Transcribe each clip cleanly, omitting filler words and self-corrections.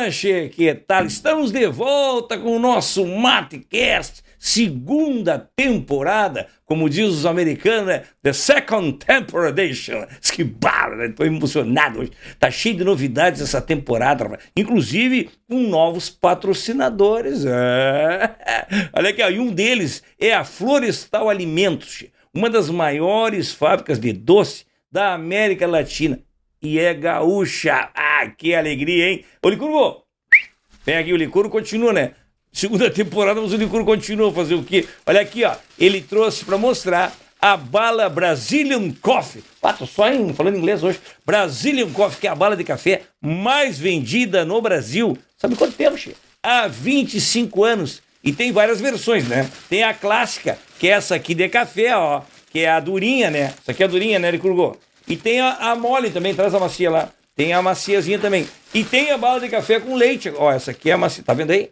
semana, che, que tal? Estamos de volta com o nosso MateCast, segunda temporada, como diz os americanos, né? The Second Temporadation. Que bala, né? Tô emocionado hoje. Tá cheio de novidades essa temporada, rapaz. Inclusive com novos patrocinadores. Olha aqui, ó, e um deles é a Florestal Alimentos, che, uma das maiores fábricas de doce da América Latina. E é gaúcha. Ah, que alegria, hein? Ô, Licurgo, vem aqui, o Licurgo continua, né? Segunda temporada, mas o Licurgo continua a fazer o quê? Olha aqui, ó. Ele trouxe pra mostrar a bala Brazilian Coffee. Ah, tô só falando inglês hoje. Brazilian Coffee, que é a bala de café mais vendida no Brasil. Sabe quanto tempo, che? Há 25 anos. E tem várias versões, né? Tem a clássica, que é essa aqui de café, ó. Que é a durinha, né? Essa aqui é a durinha, né, Licurgo? E tem a mole também, traz a macia lá. Tem a maciazinha também. E tem a bala de café com leite. Ó, essa aqui é a macia, tá vendo aí?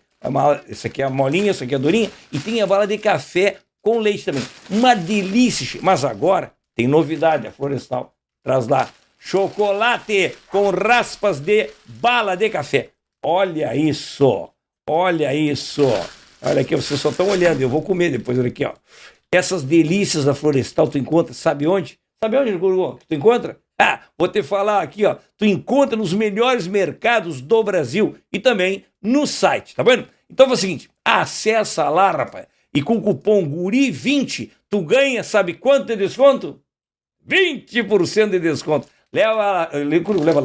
Essa aqui é a molinha, essa aqui é a durinha. E tem a bala de café com leite também. Uma delícia. Mas agora tem novidade, a Florestal traz lá chocolate com raspas de bala de café. Olha isso. Olha isso. Olha aqui, vocês só estão olhando. Eu vou comer depois, olha aqui, ó. Essas delícias da Florestal tu encontra, sabe onde? Sabe onde, Licurgo? Tu encontra? Ah, vou te falar aqui, ó. Tu encontra nos melhores mercados do Brasil e também no site, tá vendo? Então faz o seguinte, acessa lá, rapaz, e com o cupom GURI20, tu ganha, sabe quanto de desconto? 20% de desconto. Leva lá, Licurgo, leva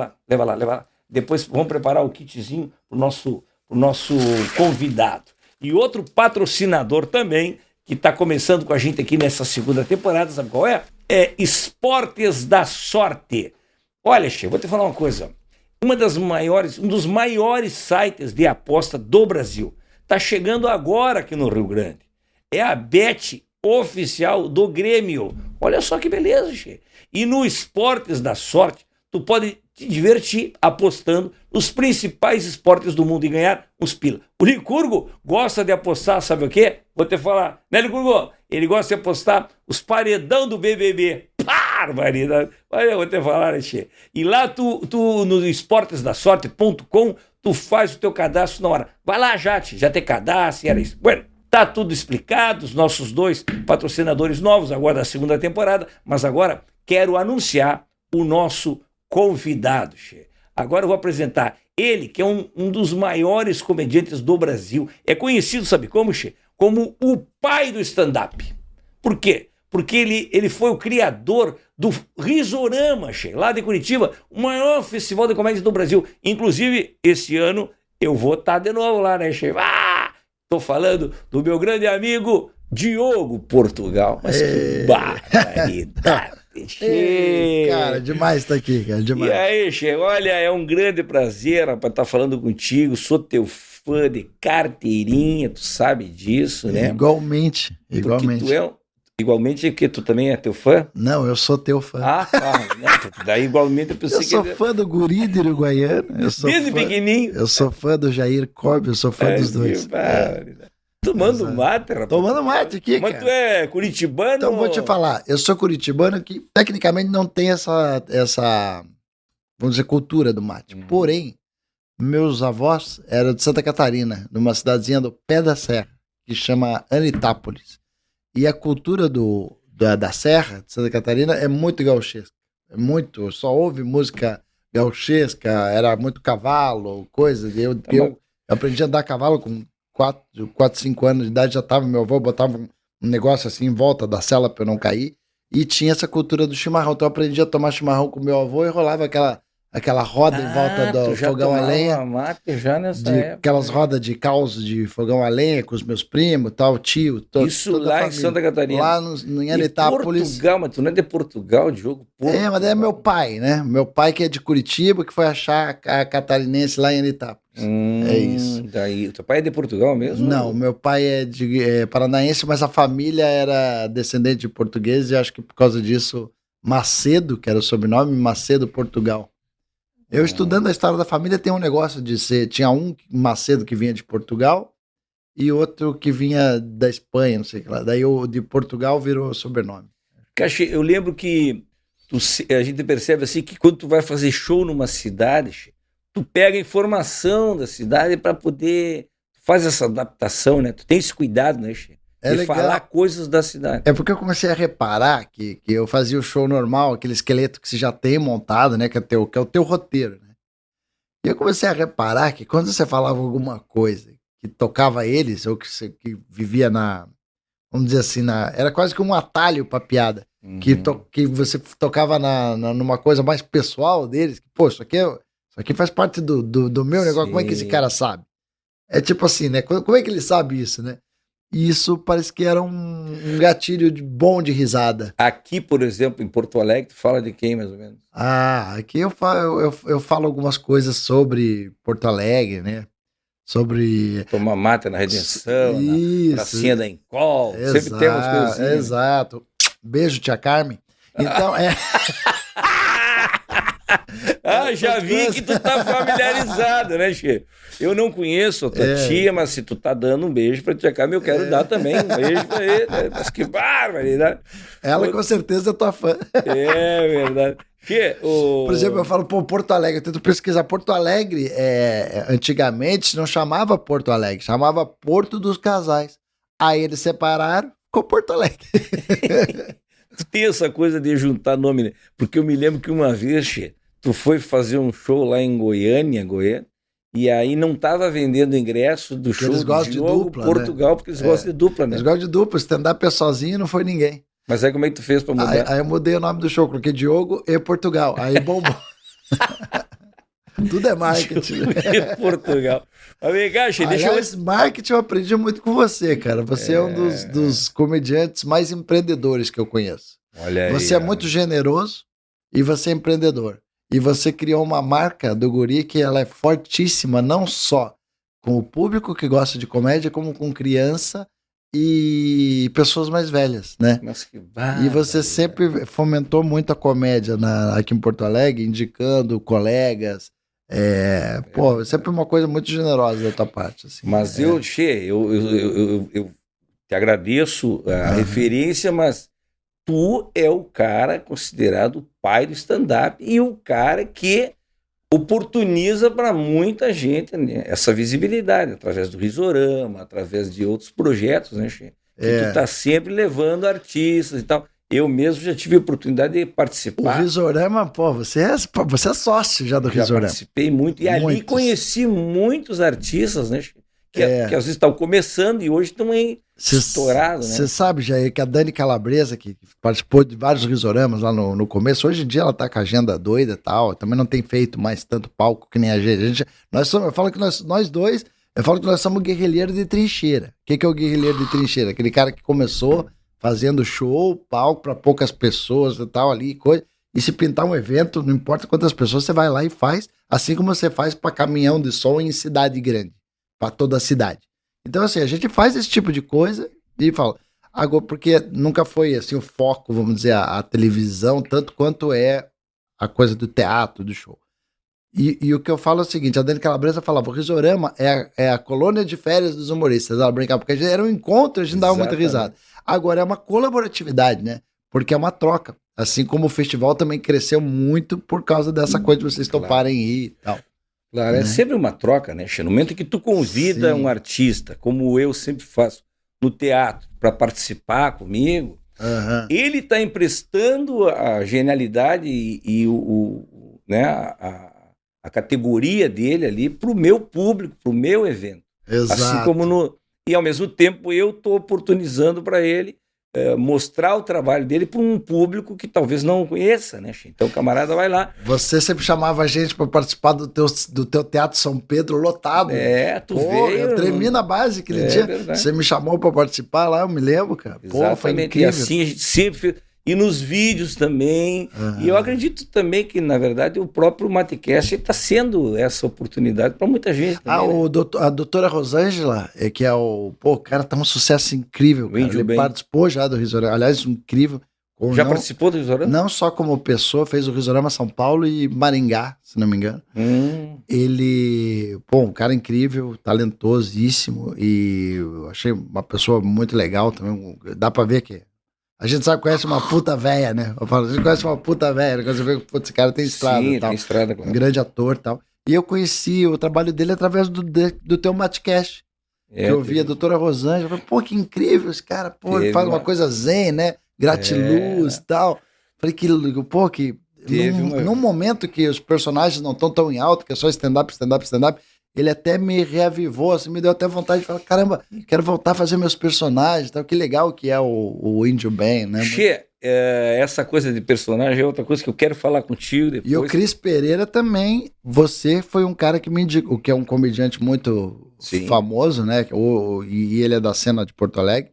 lá. Depois vamos preparar o kitzinho pro nosso convidado. E outro patrocinador também, que tá começando com a gente aqui nessa segunda temporada, sabe qual é? É Esportes da Sorte. Olha, che, vou te falar uma coisa. Um dos maiores sites de aposta do Brasil. Tá chegando agora aqui no Rio Grande. É a Bet oficial do Grêmio. Olha só que beleza, che. E no Esportes da Sorte, tu pode te divertir apostando nos principais esportes do mundo e ganhar uns pila. O Licurgo gosta de apostar, sabe o quê? Vou te falar, né, Licurgo? Ele gosta de apostar os paredão do BBB. Barbaridade. Olha, eu vou te falar, che. E lá tu no esportesdasorte.com, tu faz o teu cadastro na hora. Vai lá já te cadastra, era isso. Bueno, tá tudo explicado, os nossos dois patrocinadores novos, agora da segunda temporada, mas agora quero anunciar o nosso convidado, che. Agora eu vou apresentar ele, que é um dos maiores comediantes do Brasil. É conhecido, sabe como, che? Como o pai do stand-up. Por quê? Porque ele foi o criador do Risorama, che, lá de Curitiba, o maior festival de comédia do Brasil. Inclusive, esse ano eu vou estar de novo lá, né, che? Tô falando do meu grande amigo Diogo Portugal. Mas que barbaridade. Ei, cara, demais estar aqui, cara, demais. E aí, che, olha, é um grande prazer para estar falando contigo, sou teu fã de carteirinha, tu sabe disso, né? Igualmente. Igualmente que tu também é teu fã? Não, eu sou teu fã. Daí igualmente eu pensei eu sou fã do Guri de Uruguaiana. Desde pequenininho. Eu sou fã do Jair Cobb, eu sou fã dos dois. Tomando mate, rapaz. Tomando mate aqui, mas cara. Tu é curitibano? Então vou te falar, eu sou curitibano que tecnicamente não tem essa vamos dizer, cultura do mate. Porém, meus avós eram de Santa Catarina, numa cidadezinha do pé da serra, que chama Anitápolis. E a cultura da serra de Santa Catarina é muito gauchesca. É muito, só ouve música gauchesca, era muito cavalo, coisas. Eu aprendi a andar a cavalo com 4, 5 anos de idade, já tava, meu avô botava um negócio assim em volta da sela para eu não cair, e tinha essa cultura do chimarrão, então eu aprendi a tomar chimarrão com meu avô e rolava aquela roda em volta do fogão a lenha, mate já nessa época, aquelas rodas de caos de fogão a lenha com os meus primos, tal, tio, isso lá em Santa Catarina, lá em Anitápolis. Portugal, mas tu não é de Portugal, Diogo? Portugal. Mas é meu pai, né? Meu pai que é de Curitiba, que foi achar a catarinense lá em Anitápolis. É isso. Daí, teu pai é de Portugal mesmo? Não, meu pai é paranaense, mas a família era descendente de portugueses e acho que por causa disso Macedo, que era o sobrenome, Macedo Portugal. Eu estudando a história da família tem um negócio de ser, tinha um Macedo que vinha de Portugal e outro que vinha da Espanha, não sei o que lá. Daí o de Portugal virou sobrenome. Caxi, eu lembro que a gente percebe assim que quando tu vai fazer show numa cidade, tu pega a informação da cidade para poder faz essa adaptação, né? Tu tem esse cuidado, né, Che? É de legal. falar coisas da cidade. É porque eu comecei a reparar que eu fazia o show normal, aquele esqueleto que você já tem montado, né? Que é o teu roteiro, né? E eu comecei a reparar que quando você falava alguma coisa que tocava eles, ou que vivia vamos dizer assim, era quase que um atalho pra piada. Que você tocava numa coisa mais pessoal deles, que, pô, isso aqui faz parte do meu negócio, como é que esse cara sabe? É tipo assim, né? Como é que ele sabe isso, né? E isso parece que era um gatilho bom de risada. Aqui, por exemplo, em Porto Alegre, tu fala de quem, mais ou menos? Aqui eu falo algumas coisas sobre Porto Alegre, né? Sobre... Tomar mate na Redenção, na pracinha da Encol. Sempre tem umas coisas assim. Exato. Beijo, tia Carmen. Então, já vi que tu tá familiarizado, né, Che? Eu não conheço a tua tia, mas se tu tá dando um beijo pra tia Carmen, eu quero dar também um beijo pra ele. Né? Mas que barbaridade. Ela com certeza é tua fã. É verdade. Che, Por exemplo, eu falo, pô, Porto Alegre, eu tento pesquisar. Porto Alegre, antigamente não chamava Porto Alegre, chamava Porto dos Casais. Aí eles separaram, ficou Porto Alegre. Tu tem essa coisa de juntar nome, né? Porque eu me lembro que uma vez, Che, tu foi fazer um show lá em Goiânia, e aí não tava vendendo ingresso do show eles gostam de Diogo, dupla, Portugal, né? Porque eles gostam de dupla, né? Eles gostam de dupla, stand-up é sozinho, não foi ninguém. Mas aí como é que tu fez pra mudar? Aí eu mudei o nome do show, coloquei Diogo e Portugal, aí bombou. Tudo é marketing. Diogo Portugal. Mas vem cá, Che, Aliás, marketing eu aprendi muito com você, cara. Você é um dos comediantes mais empreendedores que eu conheço. Olha aí. Você é muito generoso e você é empreendedor. E você criou uma marca do Guri que ela é fortíssima, não só com o público que gosta de comédia, como com criança e pessoas mais velhas, né? Nossa, que E você sempre fomentou muito a comédia aqui em Porto Alegre, indicando colegas. Sempre uma coisa muito generosa da tua parte. Assim, mas eu te agradeço a referência, mas tu é o cara considerado o pai do stand-up e o cara que oportuniza para muita gente, né, essa visibilidade, através do Risorama, através de outros projetos, né, Che? Que tu tá sempre levando artistas e tal. Eu mesmo já tive a oportunidade de participar. O Risorama, pô, você é sócio já do Risorama. Já participei muito. E ali conheci muitos artistas, né, Che? Que às vezes estão começando e hoje estão estourados, né? Você sabe, Jair, que a Dani Calabresa, que participou de vários risoramas lá no começo, hoje em dia ela tá com a agenda doida e tal, também não tem feito mais tanto palco que nem a gente. Eu falo que nós dois, eu falo que nós somos guerrilheiros de trincheira. O que é o guerrilheiro de trincheira? Aquele cara que começou fazendo show, palco para poucas pessoas e tal ali, coisa. E se pintar um evento, não importa quantas pessoas, você vai lá e faz, assim como você faz para caminhão de som em cidade grande, para toda a cidade. Então, assim, a gente faz esse tipo de coisa e fala, agora, porque nunca foi, assim, o foco, vamos dizer, a televisão, tanto quanto é a coisa do teatro, do show. E o que eu falo é o seguinte, a Dani Calabresa falava, o Risorama é a colônia de férias dos humoristas, ela brincava, porque era um encontro, a gente dava muita risada. Agora, é uma colaboratividade, né? Porque é uma troca. Assim como o festival também cresceu muito por causa dessa coisa de vocês toparem ir e tal. Claro, é sempre uma troca, né, Che? No momento que tu convida um artista, como eu sempre faço no teatro, para participar comigo, ele está emprestando a genialidade e a categoria dele ali para o meu público, para o meu evento. Exato. Assim como e ao mesmo tempo eu estou oportunizando para ele mostrar o trabalho dele para um público que talvez não o conheça, né? Então o camarada vai lá. Você sempre chamava a gente para participar do teu Teatro São Pedro lotado. Veio. Eu tremi na base aquele dia. Verdade. Você me chamou para participar lá, eu me lembro, cara. Exatamente. Foi incrível. E assim a gente sempre fez. E nos vídeos também. E eu acredito também que, na verdade, o próprio Matecast está sendo essa oportunidade para muita gente também, a doutora Rosângela, que é o cara tá um sucesso incrível, cara. Ele participou já do Risorama, aliás, incrível. Participou do Risorama? Não só como pessoa, fez o Risorama São Paulo e Maringá, se não me engano. Ele, um cara incrível, talentosíssimo, e eu achei uma pessoa muito legal também, dá pra ver que a gente sabe que conhece uma puta véia, né? Eu falo, a gente conhece uma puta véia, quando você vê que esse cara tem estrada e tal. Tem estrada, claro. Um grande ator e tal. E eu conheci o trabalho dele através do teu Matcast. É, Eu vi a doutora Rosângela, eu falei, pô, que incrível esse cara, pô, ele teve faz uma uma- coisa zen, né? Gratiluz e tal. Falei que, pô, que Teve uma- num momento que os personagens não estão tão em alta, que é só stand-up, stand-up, stand-up, ele até me reavivou, assim, me deu até vontade de falar, caramba, quero voltar a fazer meus personagens, tal. Que legal que é o Índio Ben, né? Che, essa coisa de personagem é outra coisa que eu quero falar contigo depois. E o Cris Pereira também, você foi um cara que me indicou, que é um comediante muito Sim. famoso, né? E ele é da cena de Porto Alegre,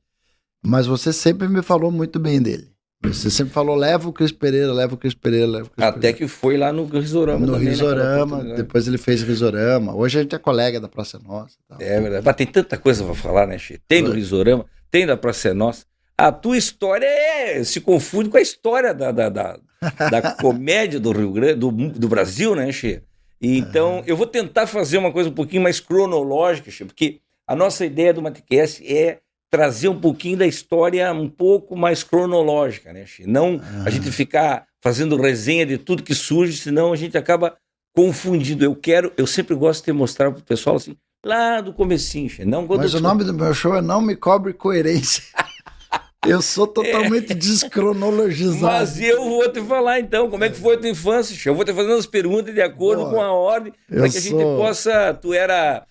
mas você sempre me falou muito bem dele. Você sempre falou, leva o Cris Pereira, leva o Cris Pereira, leva o Cris Até Pereira. que foi lá no Risorama No também, naquela Risorama, oportunidade. depois ele fez Risorama. Hoje a gente é colega da Praça Nossa. E tal. É verdade. Mas tem tanta coisa pra falar, né, Che? Tem do Foi. Risorama, tem da Praça é Nossa. A tua história se confunde com a história da comédia do Rio Grande, do Brasil, né, Che? E então, eu vou tentar fazer uma coisa um pouquinho mais cronológica, Che, porque a nossa ideia do Matcast é trazer um pouquinho da história um pouco mais cronológica, né, Che? Não a gente ficar fazendo resenha de tudo que surge, senão a gente acaba confundindo. Eu sempre gosto de mostrar pro pessoal assim, lá do comecinho, Che. Não quando Mas o nome do meu show é Não Me Cobre Coerência. Eu sou totalmente descronologizado. Mas eu vou te falar então, como é que foi a tua infância, Che? Eu vou te fazendo as perguntas de acordo Boa. com a ordem, para que a gente possa. Tu era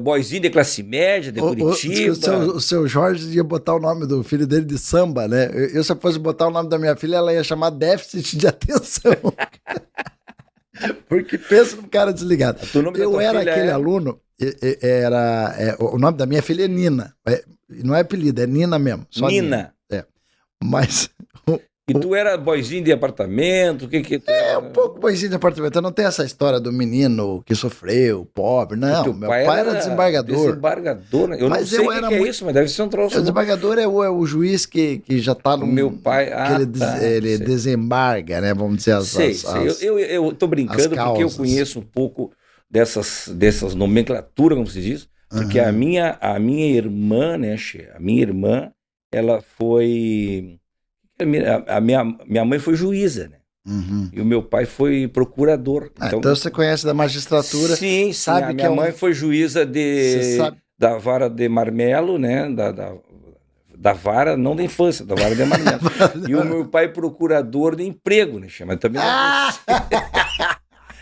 boyzinho de classe média, de Curitiba. O seu Jorge ia botar o nome do filho dele de samba, né? Eu se eu fosse botar o nome da minha filha, ela ia chamar déficit de atenção. Porque pensa num cara desligado. O nome da Eu tua era filha aquele é? aluno, o nome da minha filha é Nina. Não é apelido, é Nina mesmo. Só Nina. Mas E tu era boyzinho de apartamento? O que tu é era? um pouco boizinho de apartamento. Eu não tenho essa história do menino que sofreu, pobre. Não, Teu meu pai era desembargador. Desembargador, né? Eu Mas não sei eu o que era que é muito- isso, mas deve ser um troço. O desembargador é o juiz que já tá no. O meu pai- que ele ele sei. desembarga, né? Vamos dizer Sei. Eu tô brincando as porque eu causas. conheço um pouco dessas nomenclaturas, como se diz, porque a minha irmã, né, Che? A minha irmã, ela foi... A minha mãe foi juíza, né? Uhum. E o meu pai foi procurador. Então você conhece da magistratura. sim, sabe a que minha é um- mãe foi juíza Você sabe. da vara de Marmelo, né? Da vara, não da infância, da vara de Marmelo. E o meu pai procurador de emprego, né? Chama também.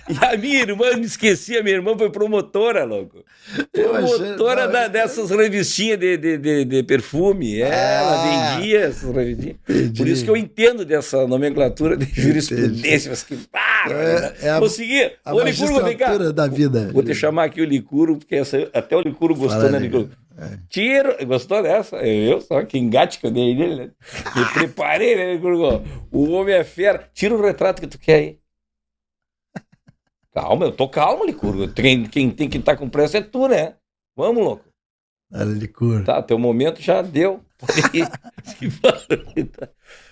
E a minha irmã, me esqueci, a minha irmã foi promotora, louco. Eu achei- Promotora não, dessas revistinhas de perfume. Ela vendia essas revistinhas. Entendi. Por isso que eu entendo dessa nomenclatura de jurisprudência. Mas que É a- vou seguir. A Ô, Licuro, vem cá. magistratura da vida. Vou te chamar aqui o Licuro, porque até o Licuro gostou, Fala né, aí. Licuro? Tiro, gostou dessa? Eu só que engate que eu dei nele, né? Me preparei, né, Licuro? O homem é fera. Tira o retrato que tu quer aí. Calma, eu tô calmo, Licuro. Quem tem que estar com pressa é tu, né? Vamos, louco. Olha, licor. Tá, teu momento já deu.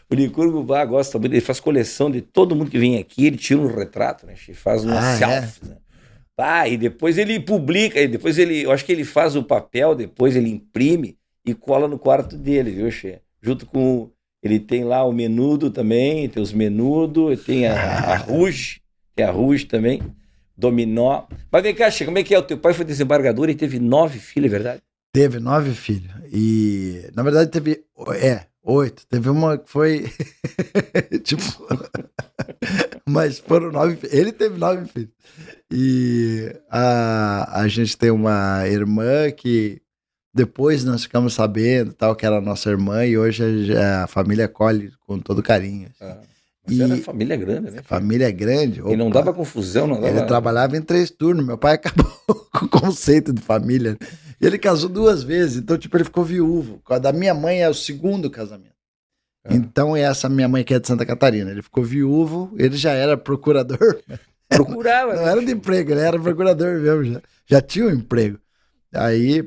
O Licurgo gosta muito, ele faz coleção de todo mundo que vem aqui, ele tira um retrato, né? Ele faz uma selfie, né? E depois ele publica, e depois eu acho que ele faz o papel, depois ele imprime e cola no quarto dele, viu, Che? Junto com, ele tem lá o menudo também, tem os menudo, tem a Rouge, tem a Rouge também, Dominó. Mas vem cá, Che, como é que é? O teu pai foi desembargador e teve 9 filhos, é verdade? Teve 9 filhos. E, na verdade, teve 8. Teve uma que foi. tipo. Mas foram 9. Ele teve 9 filhos. E a gente tem uma irmã que depois nós ficamos sabendo tal, que era a nossa irmã, e hoje a família acolhe com todo carinho. Mas era família grande, né? Família grande. E não dava confusão, não dava. Ele trabalhava em 3 turnos. Meu pai acabou com o conceito de família. Ele casou 2 vezes, então, tipo, ele ficou viúvo. A da minha mãe é o 2º casamento. Então, essa minha mãe que é de Santa Catarina. Ele ficou viúvo, ele já era procurador. Procurava. Não era de emprego, ele era procurador mesmo. Já tinha um emprego. Aí,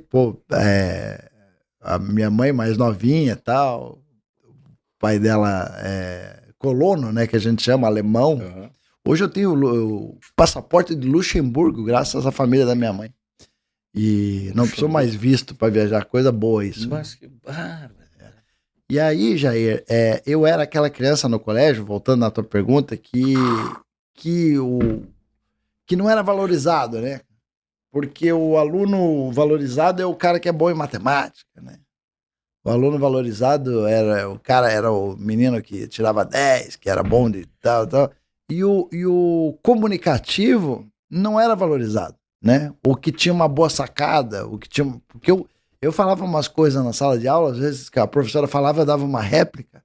a minha mãe mais novinha e tal, o pai dela é colono, né, que a gente chama, alemão. Uhum. Hoje eu tenho o passaporte de Luxemburgo, graças à família da minha mãe. E não precisou mais visto para viajar, coisa boa isso. Mas que bárbaro. E aí, Jair, eu era aquela criança no colégio, voltando na tua pergunta, que que não era valorizado, né? Porque o aluno valorizado é o cara que é bom em matemática, né? O aluno valorizado era o menino que tirava 10, que era bom de tal, tal. E o comunicativo não era valorizado, né? O que tinha uma boa sacada, o que tinha... Porque eu falava umas coisas na sala de aula, às vezes que a professora falava, eu dava uma réplica.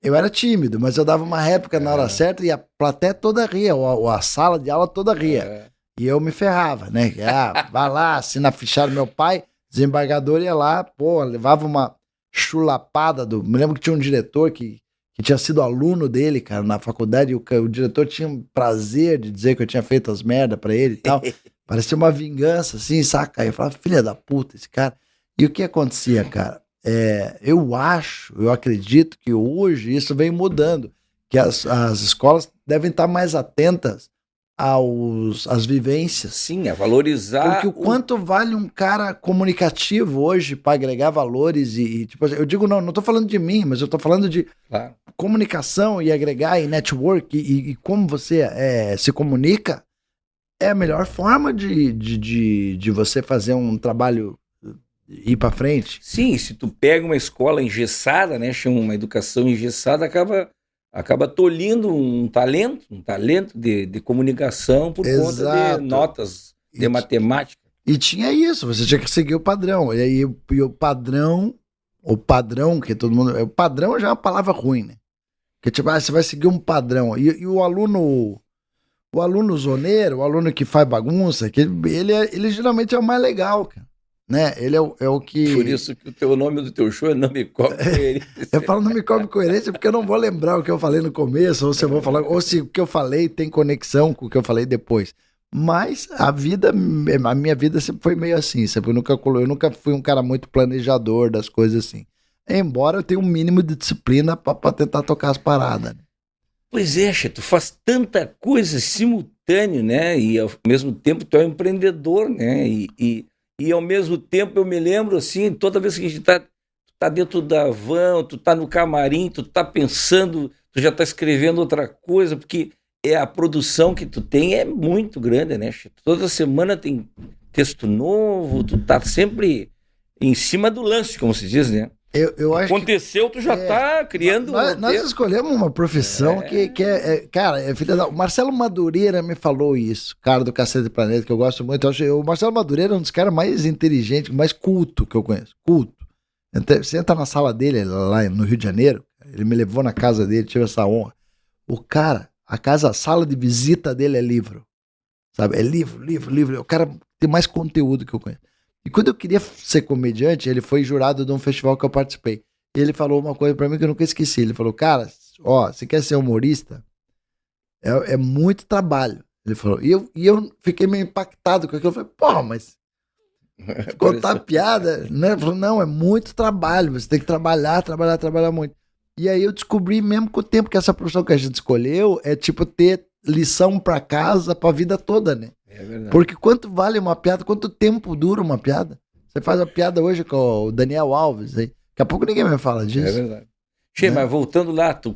Eu era tímido, mas eu dava uma réplica na hora certa e a plateia toda ria, ou a sala de aula toda ria. E eu me ferrava, né? Vai lá, assina a fichário. Meu pai, desembargador, ia lá, pô, levava uma chulapada me lembro que tinha um diretor que tinha sido aluno dele, cara, na faculdade, e o diretor tinha um prazer de dizer que eu tinha feito as merdas pra ele e tal. Parecia uma vingança, assim, saca? Aí eu falava, filha da puta, esse cara. E o que acontecia, cara? Eu acredito que hoje isso vem mudando, que as escolas devem estar mais atentas às vivências. Sim, a valorizar. Porque o quanto vale um cara comunicativo hoje para agregar valores tipo, eu digo, não tô falando de mim, mas eu tô falando de comunicação e agregar e network e como você se comunica é a melhor forma de você fazer um trabalho ir para frente. Sim, se tu pega uma escola engessada, né, chama uma educação engessada, acaba tolhindo um talento de comunicação por conta de notas de matemática. E tinha isso, você tinha que seguir o padrão. E aí o padrão que todo mundo... O padrão já é uma palavra ruim, né? Porque tipo, você vai seguir um padrão. E o aluno zoneiro, o aluno que faz bagunça, ele geralmente é o mais legal, cara. Né? Ele é o que... Por isso que o nome do teu show é Não Me Cobre Coerência. Eu falo Não Me Cobre Coerência porque eu não vou lembrar o que eu falei no começo, ou se eu vou falar, ou se o que eu falei tem conexão com o que eu falei depois. Mas a minha vida sempre foi meio assim, sempre, eu nunca fui um cara muito planejador das coisas assim. Embora eu tenha um mínimo de disciplina pra tentar tocar as paradas. Né? Pois é, tu faz tanta coisa simultâneo, né? E ao mesmo tempo tu é um empreendedor, né? E ao mesmo tempo eu me lembro assim, toda vez que a gente tá dentro da van, tu tá no camarim, tu tá pensando, tu já tá escrevendo outra coisa, porque a produção que tu tem é muito grande, né? Toda semana tem texto novo, tu tá sempre em cima do lance, como se diz, né? Eu acho Aconteceu, tu já tá criando... Nós escolhemos uma profissão que cara, filha da... O Marcelo Madureira me falou isso, cara do Cacete Planeta, que eu gosto muito. O Marcelo Madureira é um dos caras mais inteligentes, mais culto que eu conheço. Culto. Você entra na sala dele, lá no Rio de Janeiro, ele me levou na casa dele, tive essa honra. O cara, a sala de visita dele é livro. Sabe? É livro. O cara tem mais conteúdo que eu conheço. E quando eu queria ser comediante, ele foi jurado de um festival que eu participei. E ele falou uma coisa pra mim que eu nunca esqueci. Ele falou, cara, você quer ser humorista? É muito trabalho. Ele falou. E eu fiquei meio impactado com aquilo. Eu falei, porra, mas contar piada, né? Ele falou, não, é muito trabalho. Você tem que trabalhar muito. E aí eu descobri mesmo com o tempo que essa profissão que a gente escolheu é tipo ter lição pra casa pra vida toda, né? É verdade. Porque quanto vale uma piada? Quanto tempo dura uma piada? Você faz a piada hoje com o Daniel Alves aí. Daqui a pouco ninguém me fala disso. É verdade. Che, mas voltando lá, tu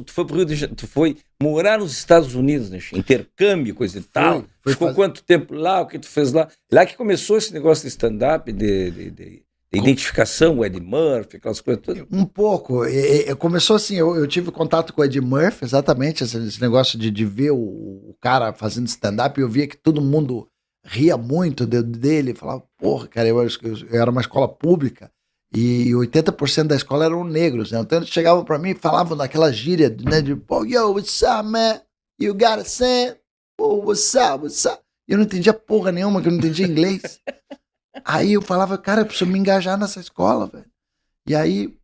foi pro Rio de Janeiro, tu foi morar nos Estados Unidos, né? Intercâmbio, coisa e tal. Ficou quanto tempo lá? O que tu fez lá? Lá que começou esse negócio de stand-up, de identificação, o Ed Murphy, aquelas coisas todas. Um pouco. Começou assim, eu tive contato com o Ed Murphy, exatamente, esse negócio de ver o cara fazendo stand-up, e eu via que todo mundo ria muito dele, falava, porra, cara, eu era uma escola pública, e 80% da escola eram negros, né? Então eles chegavam pra mim e falavam naquela gíria, né, de, oh, yo, what's up, man? You got a cent? Oh, what's up? E eu não entendia porra nenhuma, que eu não entendia inglês. Aí eu falava, cara, eu preciso me engajar nessa escola, velho. E aí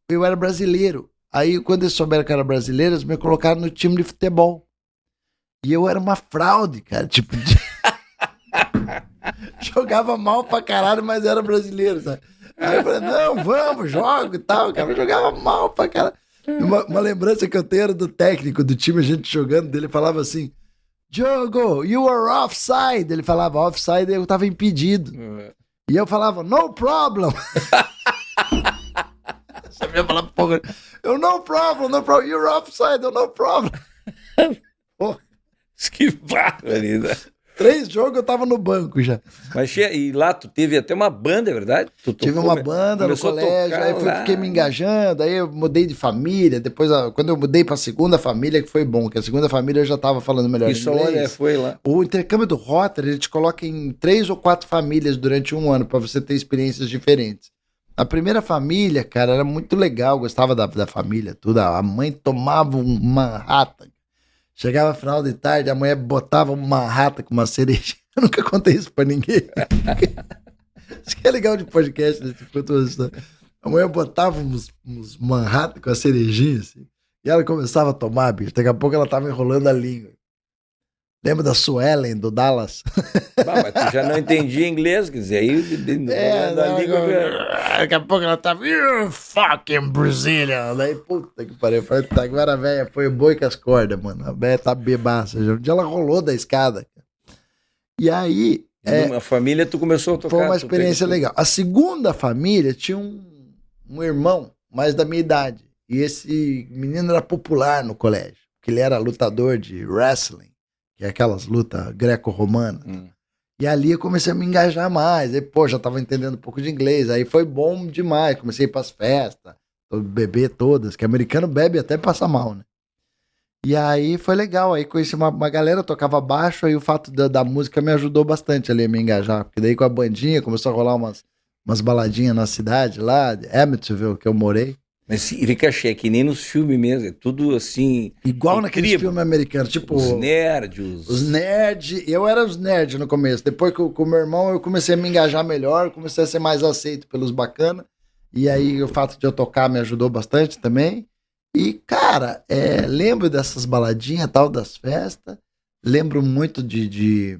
eu era brasileiro. Aí quando eles souberam que eu era brasileiro, eles me colocaram no time de futebol. E eu era uma fraude, cara. Tipo, jogava mal pra caralho, mas era brasileiro, sabe? Aí eu falei, não, vamos, jogo e tal. Cara, eu jogava mal pra caralho. Uma lembrança que eu tenho era do técnico do time, a gente jogando, dele falava assim, Diogo, you are offside. Ele falava offside e eu tava impedido. E eu falava, no problem. Sabia falar porra. No problem, you're offside, no problem. Esquivava Pá, Marina. 3 jogos eu tava no banco já. Mas e lá tu teve até uma banda, é verdade? Tive uma banda no colégio, aí fiquei me engajando, aí eu mudei de família, depois quando eu mudei pra segunda família, que foi bom, que a segunda família eu já tava falando melhor Isso inglês. foi lá. O intercâmbio do Rotary, ele te coloca em 3 ou 4 famílias durante um ano, pra você ter experiências diferentes. A primeira família, cara, era muito legal, gostava da família, tudo. A mãe tomava uma rata. Chegava final de tarde, a mulher botava uma rata com uma cereja. Eu nunca contei isso pra ninguém. Isso que é legal de podcast, né? Tipo, a mulher botava uma rata com a cerejinha, assim, e ela começava a tomar, bicho. Daqui a pouco ela tava enrolando a língua. Lembra da Suelen, do Dallas? Mas tu já não entendia inglês, quer dizer, aí da língua. Daqui a pouco ela tava, you fucking Brazilian. Daí, puta que pariu. Falei, tá, agora a velha foi o boi com as cordas, mano. A velha tá bebaça. Um dia ela rolou da escada. E aí. A família, tu começou a tocar. Foi uma experiência legal. A segunda família tinha um irmão, mais da minha idade. E esse menino era popular no colégio, porque ele era lutador de wrestling, que é aquelas lutas greco-romanas. E ali eu comecei a me engajar mais. Aí, pô, já tava entendendo um pouco de inglês. Aí foi bom demais. Comecei a ir pras festas, beber todas, que americano bebe até passar mal, né? E aí foi legal. Aí conheci uma galera, eu tocava baixo, aí o fato da música me ajudou bastante ali a me engajar. Porque daí com a bandinha começou a rolar umas baladinhas na cidade lá, de Amityville, que eu morei. Mas fica cheio, que nem nos filmes mesmo, é tudo assim... Igual naqueles filmes americanos, tipo... Os nerds. Os nerds, eu era os nerds no começo, depois com o meu irmão eu comecei a me engajar melhor, comecei a ser mais aceito pelos bacana, e aí o fato de eu tocar me ajudou bastante também. E, cara, lembro dessas baladinhas, tal, das festas, lembro muito de...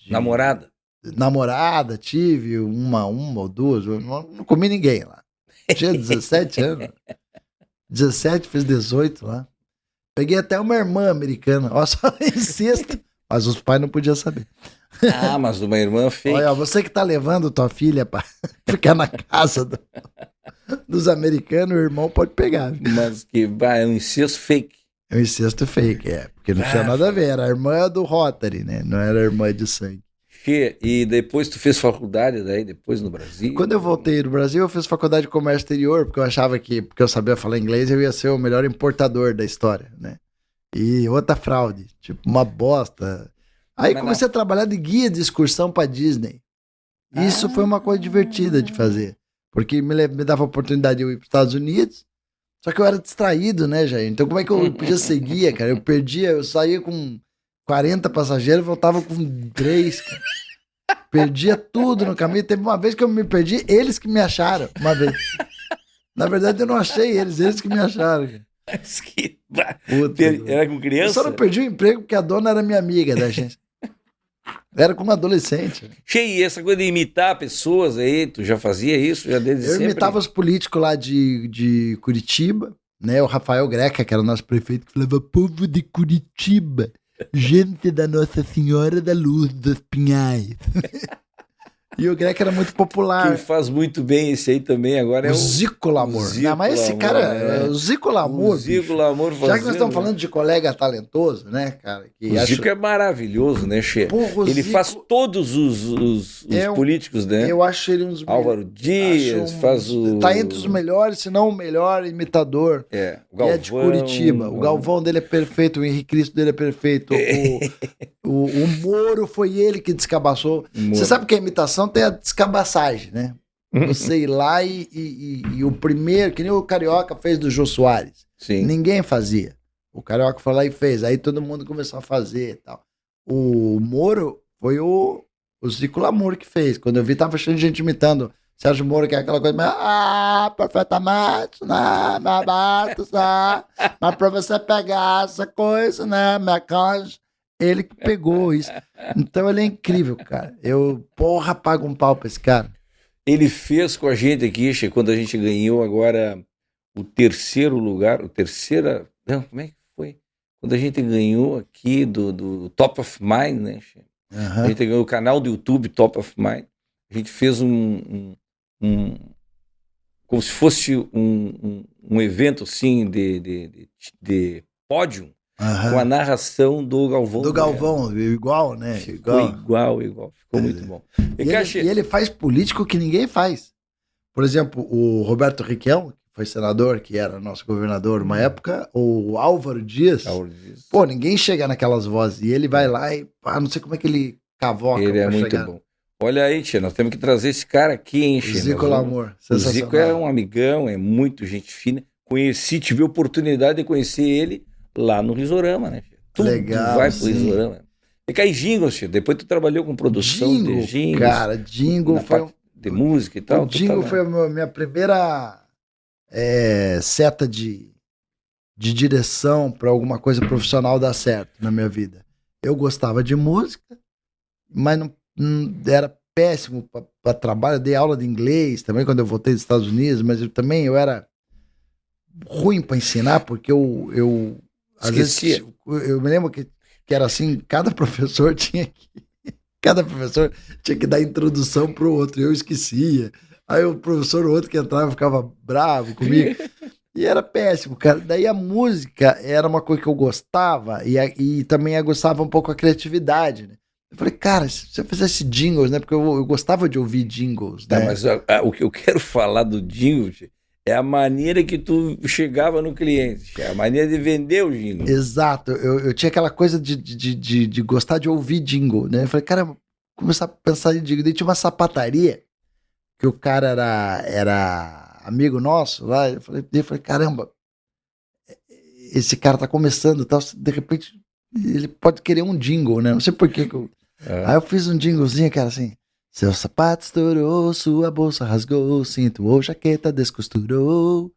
Namorada? Namorada, tive uma ou duas, eu não comi ninguém lá. Tinha 17 anos. 17, fiz 18 lá. Peguei até uma irmã americana. Ó, só insisto. Mas os pais não podiam saber. Ah, mas uma irmã fake. Olha, você que tá levando tua filha pra ficar na casa dos americanos, o irmão pode pegar. Mas que é um incesto fake. É um incesto fake, porque não tinha nada a ver. Era a irmã do Rotary, né? Não era a irmã de sangue. E depois tu fez faculdade daí, depois no Brasil? Quando eu voltei do Brasil, eu fiz faculdade de comércio exterior, porque eu achava que, porque eu sabia falar inglês, eu ia ser o melhor importador da história, né? E outra fraude, tipo, uma bosta. Aí comecei a trabalhar de guia de excursão pra Disney. Isso foi uma coisa divertida de fazer, porque me dava a oportunidade de eu ir para os Estados Unidos, só que eu era distraído, né, Jair? Então como é que eu podia ser guia, cara? Eu saía com 40 passageiros, voltava com 3, cara. Perdia tudo no caminho. Teve uma vez que eu me perdi, eles que me acharam, uma vez. Na verdade, eu não achei eles que me acharam. Puta, era com criança? Eu só não perdi o emprego porque a dona era minha amiga da agência. Era como adolescente. Cheio, essa coisa de imitar pessoas aí, tu já fazia isso? Já desde sempre? Eu imitava os políticos lá de Curitiba, né? O Rafael Greca, que era o nosso prefeito, que falava, povo de Curitiba, gente da Nossa Senhora da Luz dos Pinhais. E o Greca era muito popular. Quem faz muito bem esse aí também agora é o Zico Lamour. Não, mas esse cara, o Zico Lamour. O Zico Lamour fazendo. Já que nós estamos falando de colega talentoso, né, cara? Que o Zico é maravilhoso, né, Che? Ele Zico... faz todos os políticos, né? Eu acho ele um dos melhores. Álvaro Dias, faz o... Tá entre os melhores, se não o melhor imitador. O Galvão. É de Curitiba. O Galvão dele é perfeito, o Henrique Cristo dele é perfeito. O Moro foi ele que descabaçou. Você sabe que a imitação tem a descabaçagem, né? Você ir lá e o primeiro, que nem o Carioca fez do Jô Soares. Sim. Ninguém fazia. O Carioca foi lá e fez. Aí todo mundo começou a fazer e tal. O Moro foi o Zico Lamour que fez. Quando eu vi, tava cheio de gente imitando. Sérgio Moro, que é aquela coisa, perfeitamente, né? Mas pra você pegar essa coisa, né? Minha canja. Ele que pegou isso. Então ele é incrível, cara. Eu, pago um pau pra esse cara. Ele fez com a gente aqui, Che, quando a gente ganhou agora o terceiro lugar, não, como é que foi? Quando a gente ganhou aqui do Top of Mind, né, Che? Uhum. A gente ganhou o canal do YouTube Top of Mind. A gente fez como se fosse um evento assim de pódio. com a narração do Galvão. Do Galvão, igual, né? Ficou igual. Ficou muito bom. E ele faz político que ninguém faz. Por exemplo, o Roberto Requião, que foi senador, que era nosso governador uma época, ou o Álvaro Dias. Pô, ninguém chega naquelas vozes. E ele vai lá e, não sei como é que ele cavoca. Ele é muito bom. Olha aí, tia, nós temos que trazer esse cara aqui, hein, Chico? Zico Lamour. O Zico é um amigão, é muito gente fina. Tive a oportunidade de conhecer ele lá no Risorama, né? Tudo legal, vai pro Risorama. E cai Jingles, tio. Depois tu trabalhou com produção de Jingles. Cara, Jingle foi de música e tal. O Jingle foi a minha primeira seta de direção para alguma coisa profissional dar certo na minha vida. Eu gostava de música, mas não era péssimo para trabalho. Eu dei aula de inglês também quando eu voltei dos Estados Unidos, mas eu era ruim para ensinar, porque eu às vezes eu me lembro que era assim, cada professor tinha que dar introdução pro outro, eu esquecia. Aí o professor, o outro que entrava, ficava bravo comigo. E era péssimo, cara. Daí a música era uma coisa que eu gostava, e também eu gostava um pouco a criatividade, né? Eu falei, cara, se eu fizesse jingles, né? Porque eu gostava de ouvir jingles, né? Mas o que eu quero falar do jingle é a maneira que tu chegava no cliente, é a maneira de vender o jingle. Exato, eu tinha aquela coisa de gostar de ouvir jingle, né? Eu falei, cara, começar a pensar em jingle. Daí tinha uma sapataria, que o cara era amigo nosso lá. Eu falei, caramba, esse cara tá começando, tal, de repente ele pode querer um jingle, né? Não sei por que Aí eu fiz um jinglezinho, cara, assim: seu sapato estourou, sua bolsa rasgou, cinto ou jaqueta descosturou,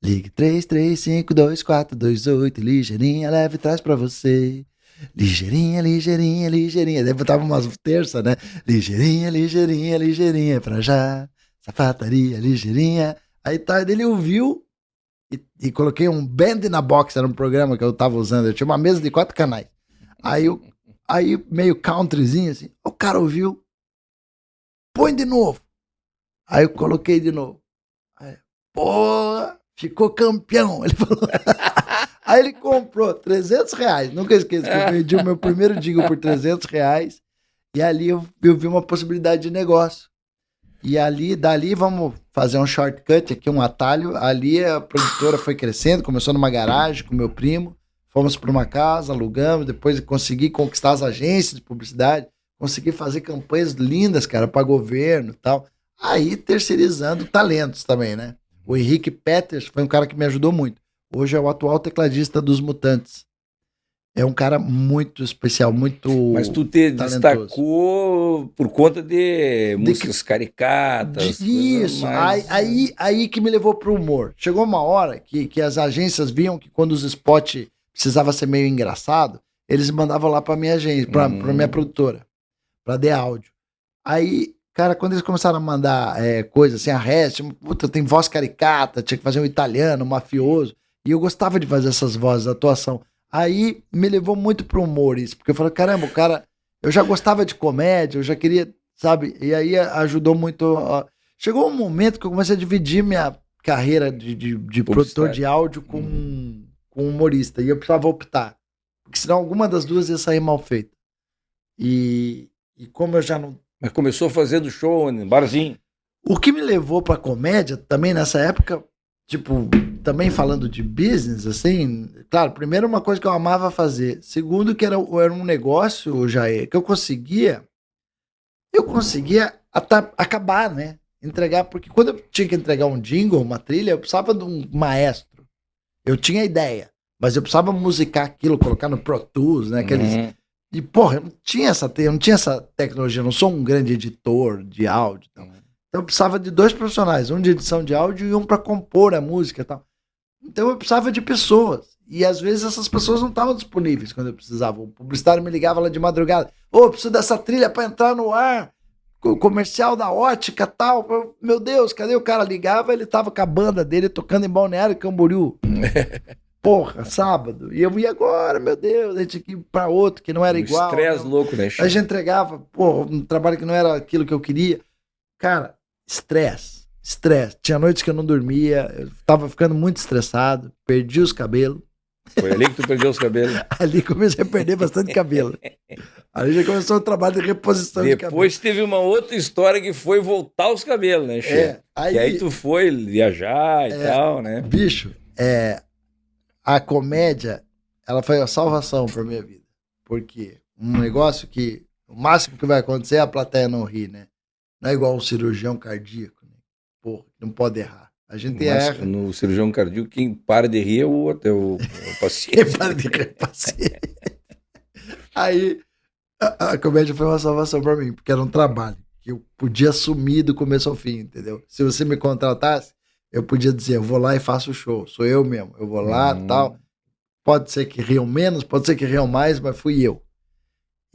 ligue 33524228, ligeirinha, leve traz pra você. Ligeirinha, ligeirinha, ligeirinha. Daí botava umas terças, né? Ligeirinha, ligeirinha, ligeirinha, pra já. Sapataria, ligeirinha. Aí tá, ele ouviu e coloquei um Band na Box, era um programa que eu tava usando. Eu tinha uma mesa de 4 canais. Aí meio countryzinho assim, o cara ouviu, põe de novo. Aí eu coloquei de novo. Aí, porra, ficou campeão. Ele falou. Aí ele comprou R$300. Nunca esqueço que eu vendi o meu primeiro jingle por R$300. E ali eu vi uma possibilidade de negócio. E dali vamos fazer um shortcut aqui, um atalho. Ali a produtora foi crescendo, começou numa garagem com meu primo. Fomos para uma casa, alugamos, depois consegui conquistar as agências de publicidade, consegui fazer campanhas lindas, cara, para governo e tal. Aí terceirizando talentos também, né? O Henrique Peters foi um cara que me ajudou muito. Hoje é o atual tecladista dos Mutantes. É um cara muito especial, muito Mas tu te destacou por conta de músicas caricatas. Isso, mais... aí que me levou pro humor. Chegou uma hora que as agências viam que quando os spots precisava ser meio engraçado, eles mandavam lá pra minha agência, pra minha produtora, pra The Áudio. Aí, cara, quando eles começaram a mandar coisa assim, a rest, puta, tem voz caricata, tinha que fazer um italiano, um mafioso, e eu gostava de fazer essas vozes, atuação. Aí me levou muito pro humor isso, porque eu falei, caramba, o cara, eu já gostava de comédia, eu já queria, sabe, e aí ajudou muito. Chegou um momento que eu comecei a dividir minha carreira de produtor de áudio com humorista, e eu precisava optar, porque senão alguma das duas ia sair mal feita. E como eu já não... Mas começou fazendo show em barzinho. O que me levou pra comédia, também nessa época, tipo, também falando de business, assim, claro, primeiro uma coisa que eu amava fazer, segundo que era um negócio, Jair, que eu conseguia acabar, né? Entregar, porque quando eu tinha que entregar um jingle, uma trilha, eu precisava de um maestro. Eu tinha ideia, mas eu precisava musicar aquilo, colocar no Pro Tools, né? Aqueles... E, porra, eu não tinha essa tecnologia, eu não sou um grande editor de áudio. Então eu precisava de 2 profissionais, um de edição de áudio e um para compor a música e tal. Então eu precisava de pessoas. E às vezes essas pessoas não estavam disponíveis quando eu precisava. O publicitário me ligava lá de madrugada. Eu preciso dessa trilha para entrar no ar. Comercial da ótica e tal. Meu Deus, cadê? O cara ligava, ele tava com a banda dele tocando em Balneário Camboriú. Porra, sábado. E eu ia agora, meu Deus, a gente tinha que ir pra outro que não era igual. Estresse louco, né? A gente entregava, um trabalho que não era aquilo que eu queria. Cara, estresse. Tinha noites que eu não dormia, eu tava ficando muito estressado, perdi os cabelos. Foi ali que tu perdeu os cabelos. Ali comecei a perder bastante cabelo. Aí já começou o trabalho de reposição de cabelo. Depois teve uma outra história que foi voltar os cabelos, né, Che? Que aí tu foi viajar e tal, né? Bicho, a comédia, ela foi a salvação pra minha vida. Porque um negócio que o máximo que vai acontecer é a plateia não rir, né? Não é igual um cirurgião cardíaco, né? Porra, não pode errar. A gente erra. No cirurgião cardíaco, quem para de rir é o paciente. Quem para de rir é o paciente. Aí, a comédia foi uma salvação pra mim, porque era um trabalho que eu podia assumir do começo ao fim, entendeu? Se você me contratasse, eu podia dizer, eu vou lá e faço o show, sou eu mesmo, eu vou lá e tal. Pode ser que riam menos, pode ser que riam mais, mas fui eu.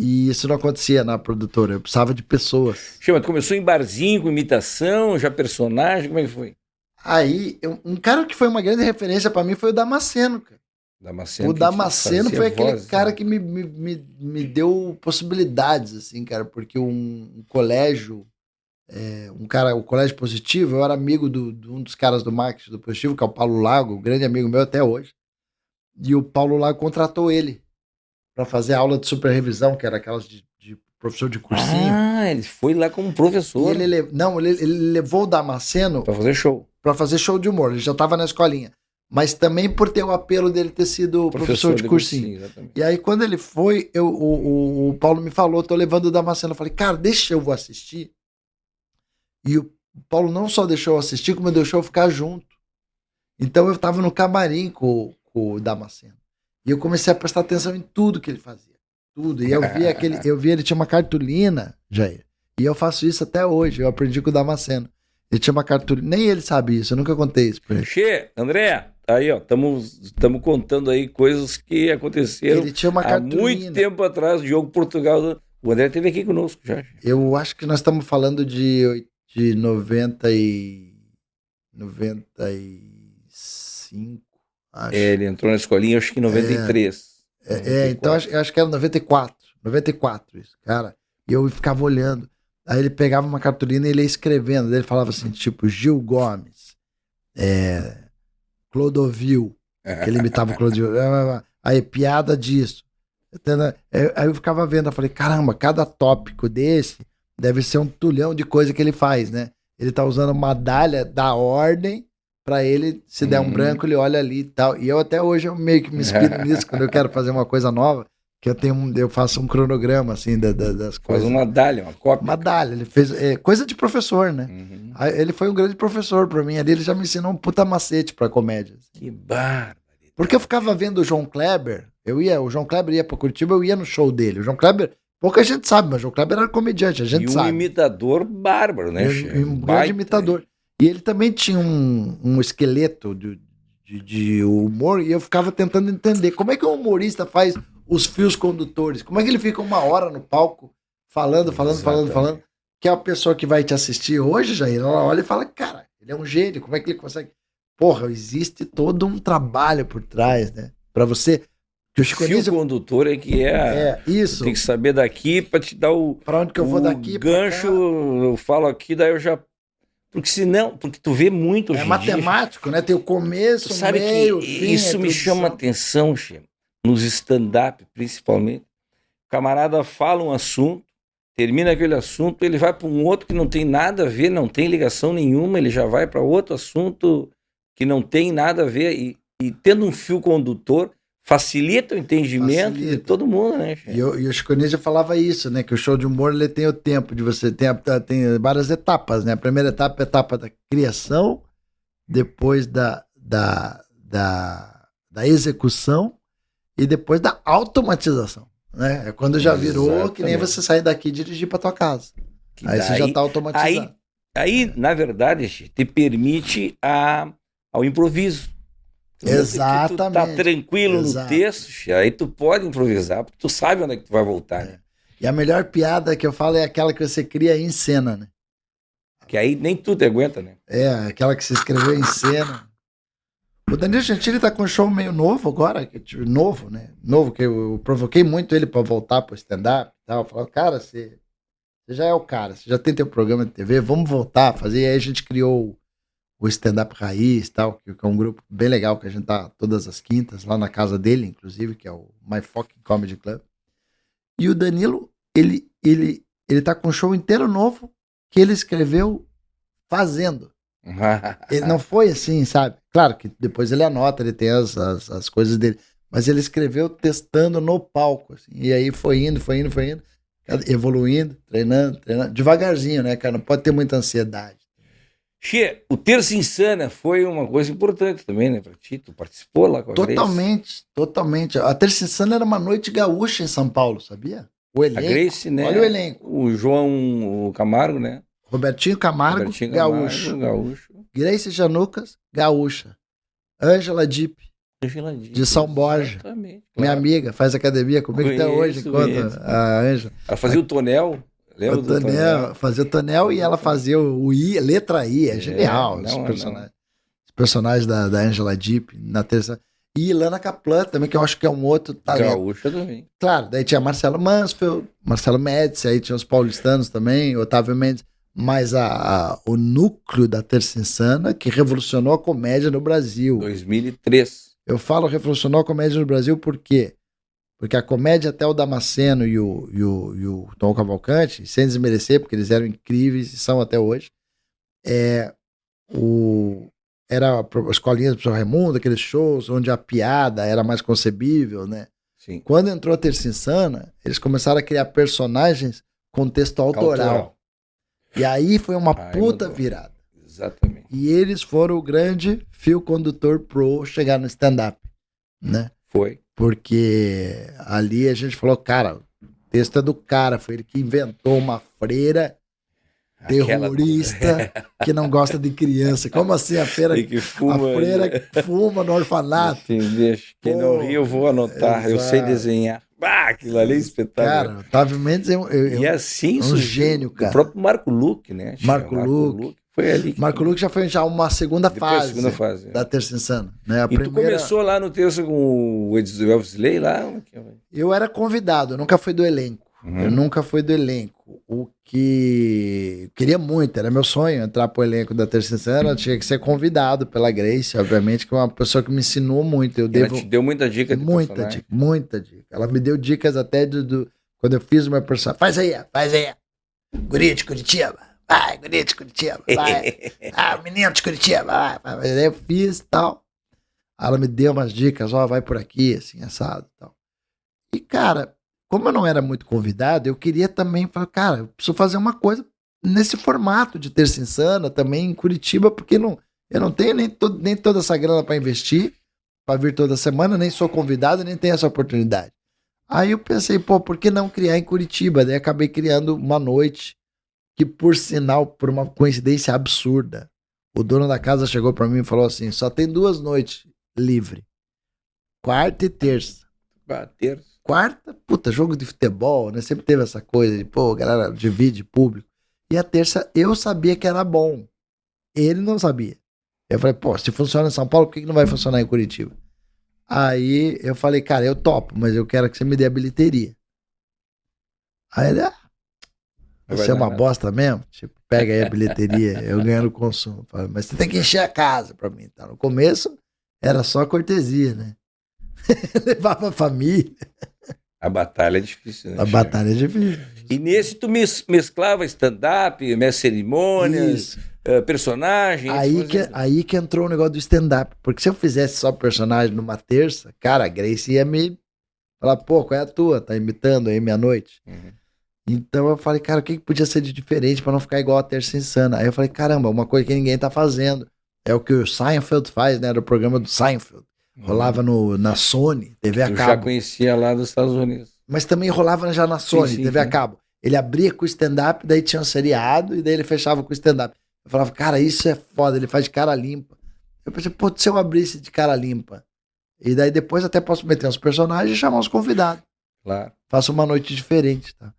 E isso não acontecia na produtora, eu precisava de pessoas. Chama, tu começou em barzinho, com imitação, já personagem, como é que foi? Aí, um cara que foi uma grande referência pra mim foi o Damasceno, cara. Damasceno, o Damasceno foi aquele voz, cara né? que me deu possibilidades, assim, cara, porque um colégio, o colégio Positivo, eu era amigo de um dos caras do marketing do Positivo, que é o Paulo Lago, um grande amigo meu até hoje. E o Paulo Lago contratou ele para fazer aula de superrevisão, que era aquelas de professor de cursinho. Ah, ele foi lá como professor. E ele levou o Damasceno Pra fazer show. para fazer show de humor, ele já estava na escolinha. Mas também por ter o apelo dele ter sido professor de cursinho. Exatamente. E aí, quando ele foi, o Paulo me falou, tô levando o Damasceno. Eu falei, cara, deixa eu vou assistir. E o Paulo não só deixou eu assistir, como deixou eu ficar junto. Então eu tava no camarim com o Damasceno. E eu comecei a prestar atenção em tudo que ele fazia. Tudo. E eu vi ele tinha uma cartolina, Jair. E eu faço isso até hoje. Eu aprendi com o Damasceno. Ele tinha uma cartolina. Nem ele sabe isso, eu nunca contei isso pra ele. Che, André, aí ó, estamos contando aí coisas que aconteceram Ele tinha uma há cartolina. muito tempo atrás, o jogo Portugal. O André esteve aqui conosco já. Eu acho que nós estamos falando de 95, acho. Ele entrou na escolinha, acho que em 93. Então acho que era 94 isso, cara. E eu ficava olhando. Aí ele pegava uma cartolina e ele ia escrevendo. Daí ele falava assim, tipo, Gil Gomes, Clodovil, que ele imitava o Clodovil. Aí, piada disso. Aí eu ficava vendo, eu falei, caramba, cada tópico desse deve ser um tulhão de coisa que ele faz, né? Ele tá usando uma medalha da ordem pra ele, se der um branco, ele olha ali e tal. E eu até hoje eu meio que me inspiro nisso, quando eu quero fazer uma coisa nova, que eu faço um cronograma, assim, das coisas. Faz uma medalha, uma cópia. Medalha, ele fez coisa de professor, né? Aí, ele foi um grande professor pra mim, ali ele já me ensinou um puta macete pra comédia. Que bárbaro. Porque eu ficava vendo o João Kleber, o João Kleber ia pra Curitiba, eu ia no show dele. O João Kleber, pouca gente sabe, mas o João Kleber era comediante, a gente sabe. E um imitador bárbaro, né? Um grande imitador. E ele também tinha um esqueleto de humor, e eu ficava tentando entender como é que um humorista faz os fios condutores, como é que ele fica uma hora no palco falando, que é a pessoa que vai te assistir hoje, Jair, ela olha e fala, cara, ele é um gênio, como é que ele consegue? Porra, existe todo um trabalho por trás, né? Pra você... Que o fio condutor é que isso. Tem que saber daqui pra te dar pra onde que eu vou daqui, gancho, eu falo aqui, daí eu já... Porque senão, porque tu vê muito hoje em dia... É matemático, né? Tem o começo, o meio, o fim... Isso me chama atenção, Che, nos stand-up, principalmente. O camarada fala um assunto, termina aquele assunto, ele vai para um outro que não tem nada a ver, não tem ligação nenhuma, ele já vai para outro assunto que não tem nada a ver, e tendo um fio condutor, facilita o entendimento de todo mundo, né, Che? E o Chico Anísio falava isso, né? Que o show de humor ele tem o tempo de você... Tem várias etapas, né? A primeira etapa é a etapa da criação, depois da execução e depois da automatização, né? É quando já virou. Exatamente. Que nem você sair daqui e dirigir para tua casa. Aí você já tá automatizado. Aí, na verdade, Che, te permite ao improviso. Exatamente. Tu tá tranquilo no texto, aí tu pode improvisar, porque tu sabe onde é que tu vai voltar, né? E a melhor piada que eu falo é aquela que você cria em cena, né? Que aí nem tu te aguenta, né? Aquela que você escreveu em cena. O Danilo Gentili tá com um show meio novo agora, novo, né? Novo, que eu provoquei muito ele pra voltar pro stand-up e tal. Falei, cara, você já é o cara, você já tem teu programa de TV, vamos voltar a fazer. E aí a gente criou o o Stand-Up Raiz, tal, que é um grupo bem legal, que a gente tá todas as quintas, lá na casa dele, inclusive, que é o My Fucking Comedy Club. E o Danilo, ele tá com um show inteiro novo que ele escreveu fazendo. Ele não foi assim, sabe? Claro que depois ele anota, ele tem as coisas dele, mas ele escreveu testando no palco, assim, e aí foi indo, evoluindo, treinando, devagarzinho, né, cara? Não pode ter muita ansiedade. Che, o Terça Insana foi uma coisa importante também, né, pra ti? Tu participou lá com a Grace? Totalmente. A Terça Insana era uma noite gaúcha em São Paulo, sabia? O elenco. A Grace, né? Olha o elenco. O João Camargo, né? Robertinho Camargo, gaúcho. Grace Janucas, gaúcha. Ângela Dipp, de São Borja. Claro. Minha amiga, faz academia comigo até hoje, enquanto a Ângela. Ela fazia o tonel. Lembra do tonel? Fazia o tonel e ela fazia o I, letra I. É genial. Os personagens da Ângela Dipp na terça. E Ilana Kaplan também, que eu acho que é um outro talento. Gaúcha também. Claro, daí tinha Marcelo Mansfield, Marcelo Médici, aí tinha os paulistanos também, Otávio Mendes. Mas o núcleo da Terça Insana que revolucionou a comédia no Brasil. 2003. Eu falo revolucionou a comédia no Brasil por quê? Porque a comédia, até o Damasceno e o Tom Cavalcante, sem desmerecer, porque eles eram incríveis e são até hoje, era a escolinha do professor Raimundo, aqueles shows onde a piada era mais concebível, né? Sim. Quando entrou a Terça Insana, eles começaram a criar personagens com texto autoral. E aí foi uma puta virada. Exatamente. E eles foram o grande fio condutor pro chegar no stand-up, né? Foi. Porque ali a gente falou, cara, o texto é do cara, foi ele que inventou uma freira terrorista que não gosta de criança. Como assim a freira que fuma no orfanato? Deixa. Quem não ri, eu vou anotar. Eu sei desenhar. Aquilo ali é espetáculo. Cara, Otávio Mendes e assim, um gênio, cara. O próprio Marco Luque, né? Marco Luque. Foi ali. Marco Luque já foi uma segunda fase da Terça Insana. Né? Tu começou lá no Terça com o Elvis Lay lá? Eu era convidado, eu nunca fui do elenco. Eu nunca fui do elenco. O que queria muito, era meu sonho entrar pro elenco da Terça Insana, eu tinha que ser convidado pela Grace, obviamente, que é uma pessoa que me ensinou muito. Ela te deu muita dica de muita dica. Ela me deu dicas até quando eu fiz o meu personagem. Faz aí. Guria de Curitiba. Vai, guria de Curitiba. Vai. Menino de Curitiba. Vai. Aí eu fiz e tal. Ela me deu umas dicas, vai por aqui, assim, assado e tal. E, cara, como eu não era muito convidado, eu queria também falar, cara, eu preciso fazer uma coisa nesse formato de Terça Insana também em Curitiba, porque eu não tenho nem toda essa grana para investir, para vir toda semana, nem sou convidado, nem tenho essa oportunidade. Aí eu pensei, por que não criar em Curitiba? Daí acabei criando uma noite que, por sinal, por uma coincidência absurda, o dono da casa chegou para mim e falou assim, só tem 2 noites livre, quarta e terça. Terça. Quarta, jogo de futebol, né? Sempre teve essa coisa de, galera divide público. E a terça, eu sabia que era bom. Ele não sabia. Eu falei, se funciona em São Paulo, por que não vai funcionar em Curitiba? Aí eu falei, cara, eu topo, mas eu quero que você me dê a bilheteria. Aí ele, você é uma bosta mesmo? Tipo, pega aí a bilheteria, eu ganho no consumo. Falei, mas você tem que encher a casa pra mim. Tá? No começo, era só cortesia, né? Levava a família. A batalha é difícil, né? A batalha é difícil. E nesse tu mesclava stand-up, cerimônias, personagens. Aí que entrou o negócio do stand-up. Porque se eu fizesse só personagem numa terça, cara, a Grace ia me falar, qual é a tua? Tá imitando aí meia-noite? Então eu falei, cara, o que podia ser de diferente pra não ficar igual a Terça Insana? Aí eu falei, caramba, uma coisa que ninguém tá fazendo. É o que o Seinfeld faz, né? Era o programa do Seinfeld. Rolava na Sony, TV a cabo. Eu já conhecia lá dos Estados Unidos. Mas também rolava já na Sony, TV a cabo. Ele abria com o stand-up, daí tinha um seriado, e daí ele fechava com o stand-up. Eu falava, cara, isso é foda, ele faz de cara limpa. Eu pensei, se eu abrisse de cara limpa, e daí depois até posso meter uns personagens e chamar os convidados. Claro. Faço uma noite diferente, tá?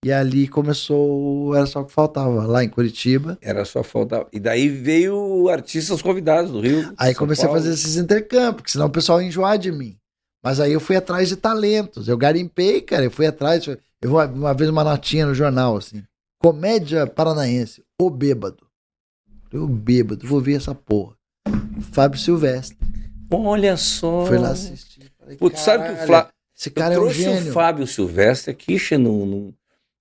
E ali começou, era só o que faltava, lá em Curitiba. Era só faltava. E daí veio artistas convidados do Rio. Aí comecei a fazer esses intercâmbios, porque senão o pessoal ia enjoar de mim. Mas aí eu fui atrás de talentos, eu garimpei, cara, eu fui atrás, uma vez uma notinha no jornal, assim, comédia paranaense, O Bêbado. Eu bêbado, vou ver essa porra. Fábio Silvestre. Olha só. Foi lá assistir. Falei, Putz, sabe que o "Caralho, Flávio... esse cara é um trouxe gênio." o Fábio Silvestre aqui,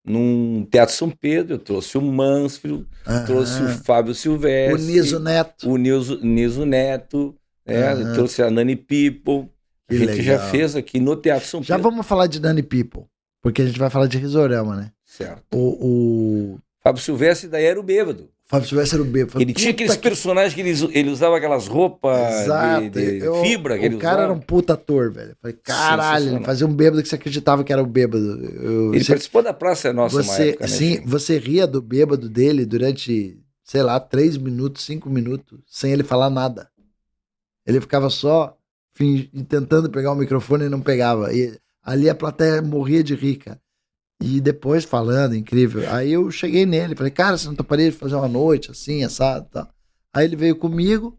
num Teatro São Pedro. Eu trouxe o Mansfield, Aham. trouxe o Fábio Silvestre. O Niso Neto. O Niso Neto. Aham. Trouxe a Nani People. A Que gente já legal. fez aqui no Teatro São Já Pedro. vamos falar de Nani People, porque a gente vai falar de Risorama, né? Certo. O Fábio Silvestre daí era o bêbado. Fábio Silvestre era o bêbado. Falei, Ele tinha "Puta aqueles que personagens que ele usava aquelas roupas Exato. de fibra que ele O cara era usava. um puta ator, velho. Falei, caralho, ele Sensacional. fazia um bêbado que você acreditava que era o bêbado. Ele participou da Praça é Nossa uma você, época, né? sim, Chico? você ria do bêbado dele durante, sei lá, 3 minutos, 5 minutos, sem ele falar nada. Ele ficava só tentando pegar o microfone e não pegava. E ali a plateia morria de rir, cara. E depois falando, incrível. Aí eu cheguei nele, falei, cara, você não toparia de fazer uma noite assim, assado e tal? Aí ele veio comigo,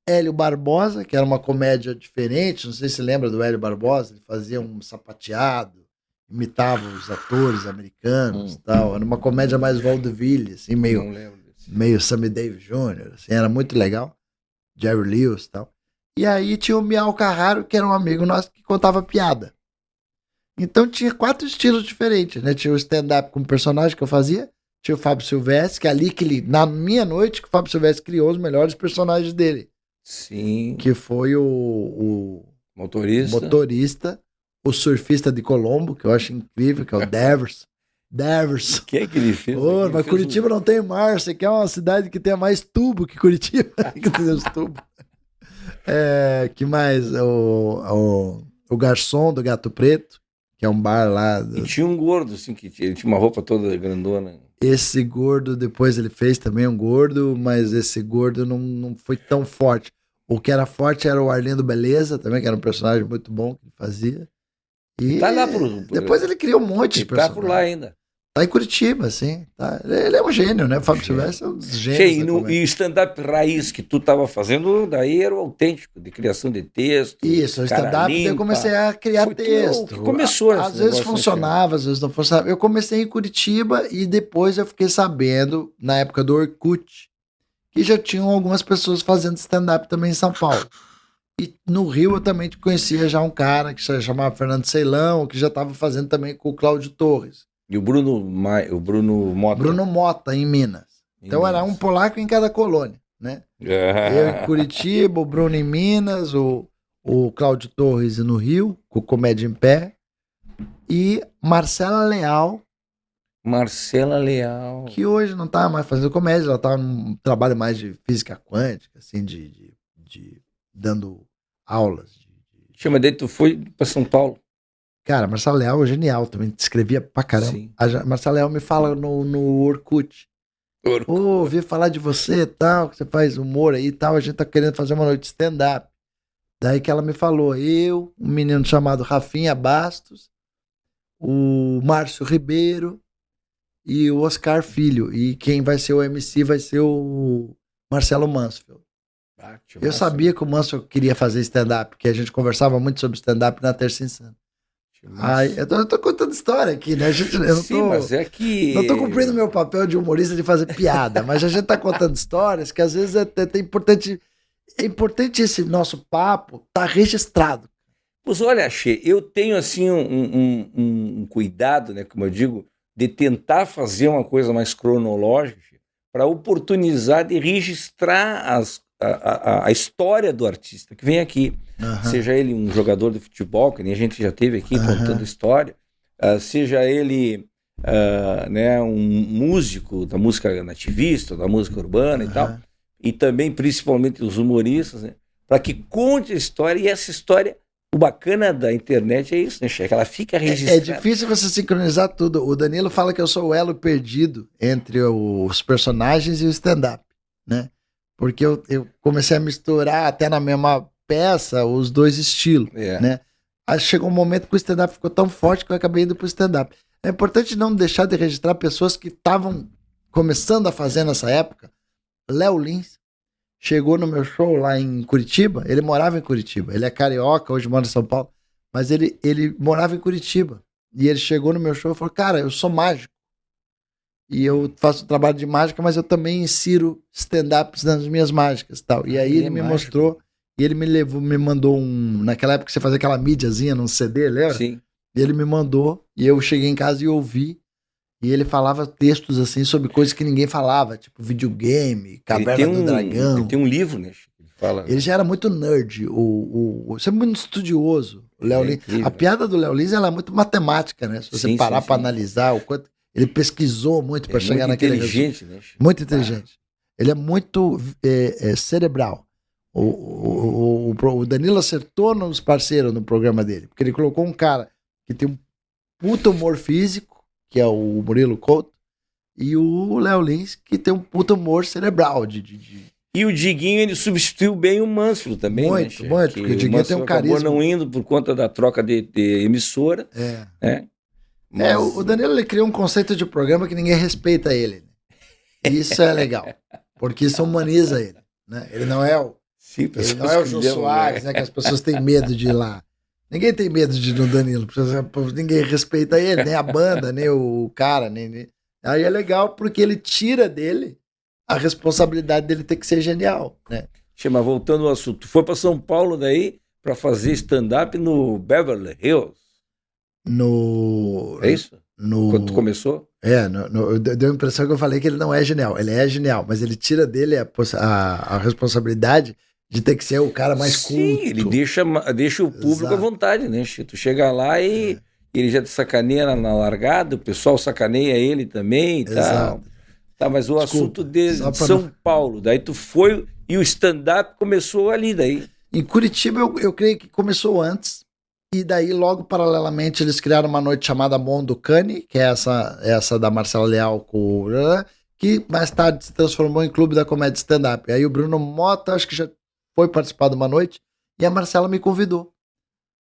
Hélio Barbosa, que era uma comédia diferente, não sei se lembra do Hélio Barbosa, ele fazia um sapateado, imitava os atores americanos e tal. Era uma comédia mais vaudeville, assim, Não lembro disso. meio Sammy Davis Jr., assim, era muito legal. Jerry Lewis e tal. E aí tinha o Miau Carraro, que era um amigo nosso que contava piada. Então tinha 4 estilos diferentes, né? Tinha o stand-up como personagem que eu fazia, tinha o Fábio Silvestre, que ali na minha noite, que o Fábio Silvestre criou os melhores personagens dele. Sim. Que foi o motorista, o surfista de Colombo, que eu acho incrível, que é o Devers. Devers. O que é que ele fez? Ô, Ele mas fez Curitiba não tem mar, você quer uma cidade que tenha mais tubo que Curitiba? Que tem os tubos. Que mais? O garçom do Gato Preto, que é um bar lá. E tinha um gordo, assim, que ele tinha uma roupa toda grandona. Esse gordo, depois ele fez também um gordo, mas esse gordo não foi tão forte. O que era forte era o Arlindo Beleza, também, que era um personagem muito bom que ele fazia. E Tá lá depois ele criou um monte de Ele tá personagens. por lá ainda. Tá em Curitiba, sim. Tá. Ele é um gênio, né? O Fábio Silvestre é um dos gênios. Cheio, da comédia. e o stand-up raiz que tu tava fazendo, daí era o autêntico, de criação de texto. Isso, o cara stand-up, daí eu limpa. comecei a criar Foi tu texto. que começou esse Às vezes negócio, né, funcionava, às vezes não funcionava. Eu comecei em Curitiba e depois eu fiquei sabendo, na época do Orkut, que já tinham algumas pessoas fazendo stand-up também em São Paulo. E no Rio eu também conhecia já um cara que se chamava Fernando Ceilão, que já estava fazendo também com o Cláudio Torres. E o Bruno Mota. Bruno Mota, em Minas. Então era um polaco em cada colônia, né? Eu em Curitiba, o Bruno em Minas, o Cláudio Torres no Rio, com Comédia em Pé, e Marcela Leal, Marcela Leal. que hoje não tá mais fazendo comédia, ela tá num trabalho mais de física quântica, assim, de dando aulas. Chama daí, tu foi pra São Paulo. Cara, Marcela Leal é genial também, escrevia pra caramba. Sim. A Marcela Leal me fala no Orkut. Ô, ouvi falar de você e tal, que você faz humor aí e tal, a gente tá querendo fazer uma noite de stand-up. Daí que ela me falou, eu, um menino chamado Rafinha Bastos, o Márcio Ribeiro e o Oscar Filho. E quem vai ser o MC vai ser o Marcelo Mansfield. Eu sabia que o Mansfield queria fazer stand-up, porque a gente conversava muito sobre stand-up na Terça Insana. Ai, eu tô contando história aqui, né? Mas é que... Não tô cumprindo meu papel de humorista de fazer piada, mas a gente tá contando histórias que às vezes é importante. É importante esse nosso papo tá registrado. Pois olha, Che, eu tenho assim um cuidado, né, como eu digo, de tentar fazer uma coisa mais cronológica para oportunizar de registrar a história do artista que vem aqui. Uhum. Seja ele um jogador de futebol, que nem a gente já teve aqui contando história, seja ele né, um músico da música nativista, da música urbana e tal, e também principalmente os humoristas, né, para que conte a história, e essa história, o bacana da internet é isso, né, Che? Que ela fica registrada. É difícil você sincronizar tudo. O Danilo fala que eu sou o elo perdido entre os personagens e o stand-up, né? Porque eu comecei a misturar até na mesma peça os dois estilos, né? Aí chegou um momento que o stand-up ficou tão forte que eu acabei indo pro stand-up. É importante não deixar de registrar pessoas que estavam começando a fazer nessa época. Léo Lins chegou no meu show lá em Curitiba, ele morava em Curitiba, ele é carioca, hoje mora em São Paulo, mas ele morava em Curitiba. E ele chegou no meu show e falou, cara, eu sou mágico. E eu faço trabalho de mágica, mas eu também insiro stand-ups nas minhas mágicas e tal. E aí ele me mostrou, e ele me mandou um... Naquela época você fazia aquela mídiazinha num CD, lembra? Sim. E ele me mandou, e eu cheguei em casa e ouvi. E ele falava textos assim sobre coisas que ninguém falava, tipo videogame, Caverna do Dragão. Ele tem um livro, né? Ele já era muito nerd, sempre muito estudioso. O Léo Lins. A piada do Léo Lins ela é muito matemática, né? Se você parar para analisar o quanto. Ele pesquisou muito para chegar naquele resultado. Né? Muito inteligente. Ele é muito cerebral. O Danilo acertou nos parceiros no programa dele, porque ele colocou um cara que tem um puta humor físico, que é o Murilo Couto, e o Léo Lins, que tem um puta humor cerebral. E o Diguinho, ele substituiu bem o Mansfield também, muito, né? Muito, porque o Diguinho tem um carisma. Acabou não indo por conta da troca de emissora. Mas... o Danilo ele criou um conceito de programa que ninguém respeita ele. Isso é legal, porque isso humaniza ele. Né? Ele não é o Jô Soares, né? Que as pessoas têm medo de ir lá. Ninguém tem medo de ir no Danilo, ninguém respeita ele, nem a banda, nem o cara. Nem... Aí é legal porque ele tira dele a responsabilidade dele ter que ser genial, né? Mas voltando ao assunto, tu foi para São Paulo daí para fazer stand-up no Beverly Hills? É isso? Quando tu começou? Deu a impressão que eu falei que ele não é genial. Ele é genial, mas ele tira dele a responsabilidade de ter que ser o cara mais culto. Sim, ele deixa o público à vontade, né? Tu chega lá e ele já te sacaneia na largada, o pessoal sacaneia ele também e tal. Tá, mas o assunto de São Paulo, daí tu foi e o stand-up começou ali daí. Em Curitiba eu creio que começou antes, e daí logo paralelamente eles criaram uma noite chamada Mondo Cane, que é essa da Marcela Leal, que mais tarde se transformou em Clube da Comédia Stand-Up. Aí o Bruno Mota, acho que já foi participar de uma noite, e a Marcela me convidou.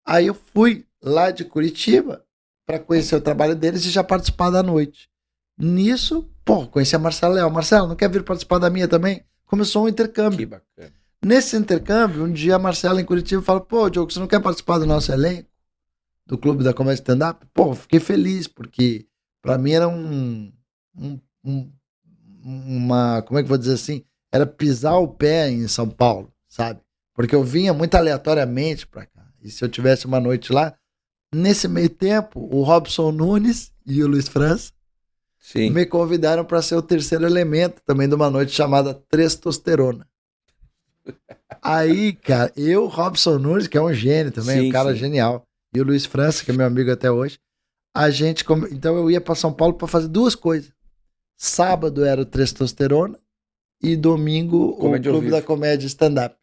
Aí eu fui lá de Curitiba para conhecer o trabalho deles e já participar da noite. Nisso, conheci a Marcela Leal. Marcela, não quer vir participar da minha também? Começou um intercâmbio. Que bacana. Nesse intercâmbio, um dia a Marcela em Curitiba fala, Diogo, você não quer participar do nosso elenco? Do Clube da Comédia Stand-Up? Fiquei feliz, porque para mim era uma, como é que eu vou dizer assim? Era pisar o pé em São Paulo, sabe? Porque eu vinha muito aleatoriamente para cá. E se eu tivesse uma noite lá, nesse meio tempo, o Robson Nunes e o Luiz França me convidaram para ser o terceiro elemento também de uma noite chamada Testosterona. Aí, cara, Robson Nunes, que é um gênio também, um cara genial, e o Luiz França, que é meu amigo até hoje, então eu ia para São Paulo para fazer duas coisas. Sábado era o Testosterona e domingo o Clube da Comédia Stand-Up.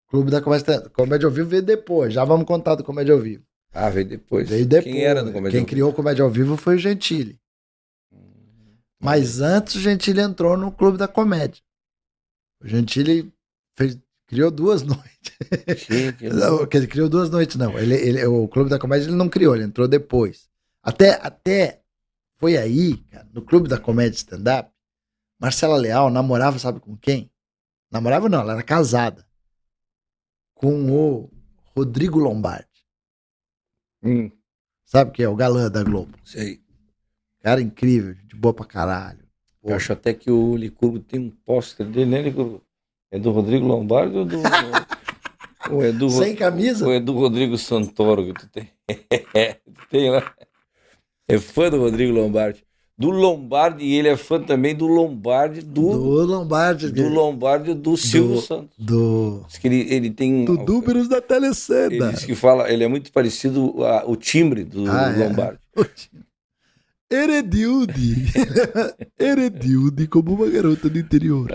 Clube da Comédia ao Vivo veio depois, já vamos contar do Comédia ao Vivo. Veio depois. Quem era no Comédia ao Vivo? Quem criou o Comédia ao Vivo foi o Gentili. Mas antes o Gentili entrou no Clube da Comédia. O Gentili criou 2 noites. Não, ele criou 2 noites, não. O Clube da Comédia ele não criou, ele entrou depois. Até foi aí, cara, no Clube da Comédia Stand-Up, Marcela Leal namorava, sabe com quem? Namorava não, ela era casada. Com o Rodrigo Lombardi. Sabe quem é? O galã da Globo. Sei. Cara incrível, de boa pra caralho. Eu acho até que o Licurgo tem um pôster dele, né, Licurgo? É do Rodrigo Lombardi ou do... ou é do... Sem camisa? Ou é do Rodrigo Santoro que tu tem? Tu tem lá? É fã do Rodrigo Lombardi. Do Lombardi, e ele é fã também do Lombardi do Silvio Santos. Diz que ele tem... Do Números da Telecena. Ele diz que fala, ele é muito parecido o timbre do Lombardi. Eredilde como uma garota do interior.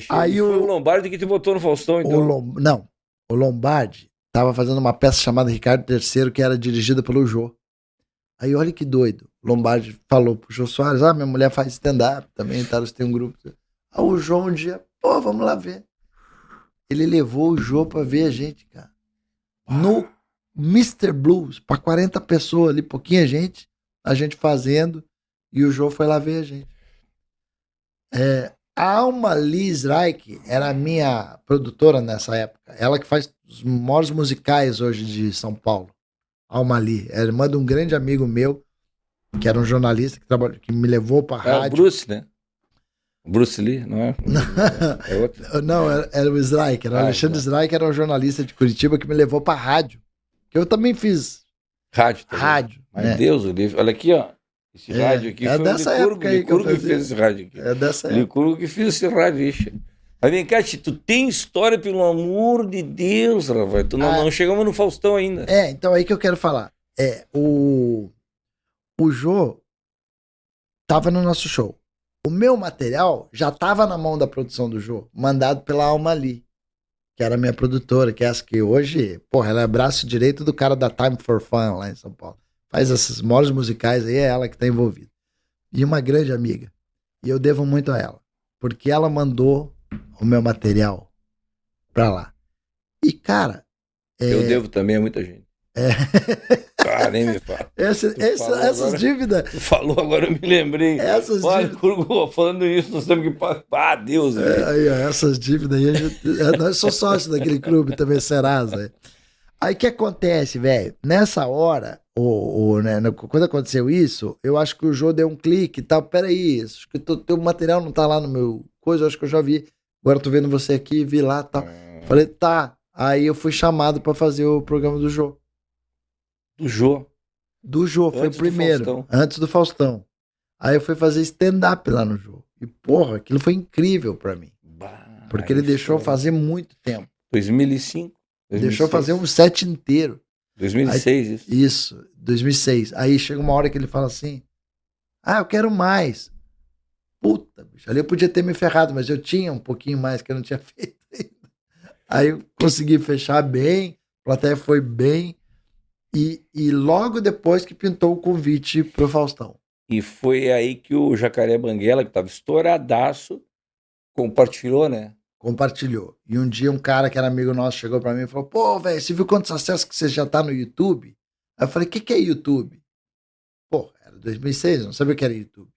Aí foi o Lombardi que te botou no Faustão, então? Não, o Lombardi tava fazendo uma peça chamada Ricardo III, que era dirigida pelo Jô. Aí olha que doido, Lombardi falou pro Jô Soares, minha mulher faz stand-up também, tá, eles têm um grupo. O Jô um dia, vamos lá ver. Ele levou o Jô pra ver a gente, cara. No Mr. Blues, pra 40 pessoas ali, pouquinha gente, a gente fazendo, e o Jô foi lá ver a gente. A Alma Liz Reich era a minha produtora nessa época. Ela que faz os maiores musicais hoje de São Paulo. Alma Lee. Era irmã de um grande amigo meu. que era um jornalista que me levou pra É o rádio. Bruce, né? O Bruce Lee, não é? É outro. Não, era o Slack, era o Alexandre Slack, era um jornalista de Curitiba que me levou pra rádio. Que eu também fiz Rádio também. rádio. Mas né? Deus, o livro. Olha aqui, ó. Esse rádio aqui é foi dessa o Licurgo, época aí que eu Licurgo que fazia. fez esse rádio aqui. É dessa época. Licurgo que fez esse rádio, ixa. Mas vem cá, tu tem história, pelo amor de Deus, Rafael. Tu não chegamos no Faustão ainda. Então aí que eu quero falar. O Jô tava no nosso show. O meu material já tava na mão da produção do Jô, mandado pela Alma Lee, que era minha produtora, que é essa que hoje, porra, ela é braço direito do cara da Time for Fun lá em São Paulo. Faz esses modos musicais aí, é ela que tá envolvida. E uma grande amiga. E eu devo muito a ela, porque ela mandou o meu material pra lá. E, cara... Eu devo também a muita gente. Ah, nem me fala. Essas dívidas... Tu falou, agora eu me lembrei. Olha, falando isso, nós temos que pagar. Ah, Deus. Essas dívidas aí, nós somos sócios daquele clube também, Serasa. Aí o que acontece, velho? Nessa hora, né, quando aconteceu isso, eu acho que o Jô deu um clique e tal. Peraí, acho que teu material não tá lá no meu coisa, eu acho que eu já vi. Agora eu tô vendo você aqui, vi lá e tal. Falei, tá. Aí eu fui chamado pra fazer o programa do Jô. Do Jô? Do Jô, foi o primeiro. Antes do Faustão. Aí eu fui fazer stand-up lá no Jô. E, porra, aquilo foi incrível pra mim. Porque ele deixou fazer muito tempo. 2005? 2006. Deixou fazer um set inteiro. 2006, aí, isso. 2006. Aí chega uma hora que ele fala assim, eu quero mais. Puta, bicho, ali eu podia ter me ferrado, mas eu tinha um pouquinho mais que eu não tinha feito ainda. Aí eu consegui fechar bem, a plateia foi bem, e logo depois que pintou o convite pro Faustão. E foi aí que o Jacaré Banguela, que tava estouradaço, compartilhou, né? Compartilhou. E um dia um cara que era amigo nosso chegou pra mim e falou, pô, velho, você viu quantos acessos que você já tá no YouTube? Aí eu falei, o que é YouTube? Pô, era 2006, eu não sabia o que era YouTube.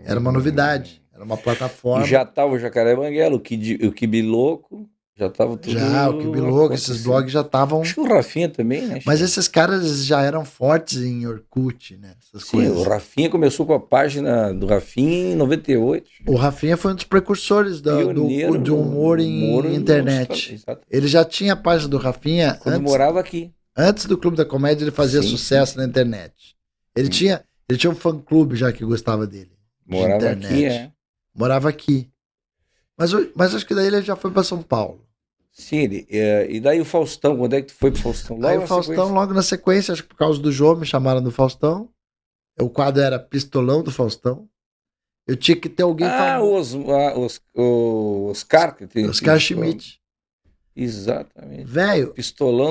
Era uma novidade, era uma plataforma. E já tava o Jacaré Banguela, o Kibiloco, já tava tudo... Já, o Kibiloco, esses blogs já estavam... Acho que o Rafinha também, né? Mas esses caras já eram fortes em Orkut, né? Essas coisas. O Rafinha começou com a página do Rafinha em 98. O Rafinha foi um dos precursores do humor em internet. Ele já tinha a página do Rafinha... Quando morava aqui. Antes do Clube da Comédia, ele fazia sucesso na internet. Ele tinha um fã-clube já que gostava dele. Morava aqui, Morava aqui. Mas acho que daí ele já foi para São Paulo. Sim, e daí o Faustão, quando é que tu foi pro Faustão? Aí o Faustão, logo na sequência, acho que por causa do Jô, me chamaram do Faustão. O quadro era Pistolão do Faustão. Eu tinha que ter alguém... o Oscar. Oscar Schmidt. Exatamente. Velho,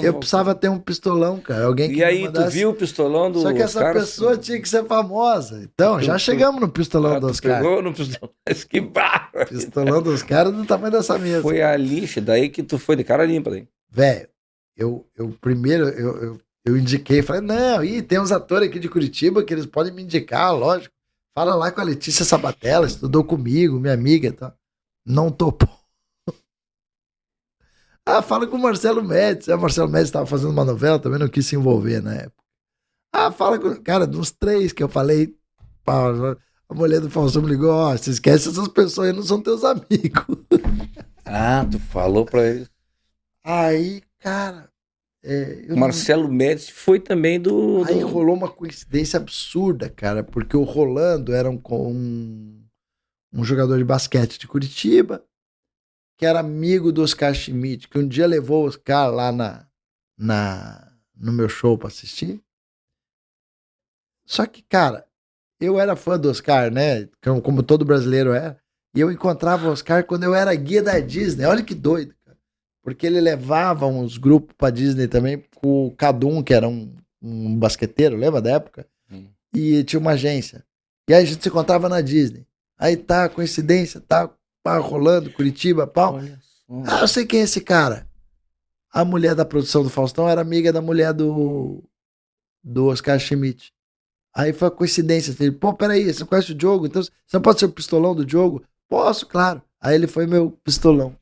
eu precisava ter um pistolão, cara. Alguém que e aí mandasse... tu viu o pistolão do Oscar? Só que essa pessoa tinha que ser famosa. Então, já chegamos no pistolão do Oscar. Pegou no pistolão. Mas que barra. Pistolão dos caras do tamanho dessa mesa. Foi a lixa, daí que tu foi de cara limpa. Daí. Velho, eu primeiro eu indiquei, falei, não, tem uns atores aqui de Curitiba que eles podem me indicar, lógico. Fala lá com a Letícia Sabatella, estudou comigo, minha amiga e tal. Não topou. Fala com o Marcelo Médici. O Marcelo Médici estava fazendo uma novela, também não quis se envolver na época. Fala com... Cara, dos 3 que eu falei, a mulher do Faustão me ligou, você esquece, essas pessoas aí não são teus amigos. Tu falou pra eles. Aí, cara... o Marcelo Médici foi também do... Aí rolou uma coincidência absurda, cara, porque o Rolando era um jogador de basquete de Curitiba, que era amigo do Oscar Schmidt, que um dia levou o Oscar lá no meu show pra assistir. Só que, cara, eu era fã do Oscar, né? Como todo brasileiro é. E eu encontrava o Oscar quando eu era guia da Disney. Olha que doido, cara. Porque ele levava uns grupos pra Disney também, com o Cadum, que era um basqueteiro, lembra da época? E tinha uma agência. E aí a gente se encontrava na Disney. Aí coincidência, rolando, Curitiba, pau. Eu sei quem é esse cara. A mulher da produção do Faustão era amiga da mulher do Oscar Schmidt. Aí foi a coincidência. Ele, peraí, você não conhece o Diogo? Então você não pode ser o pistolão do Diogo? Posso, claro. Aí ele foi meu pistolão.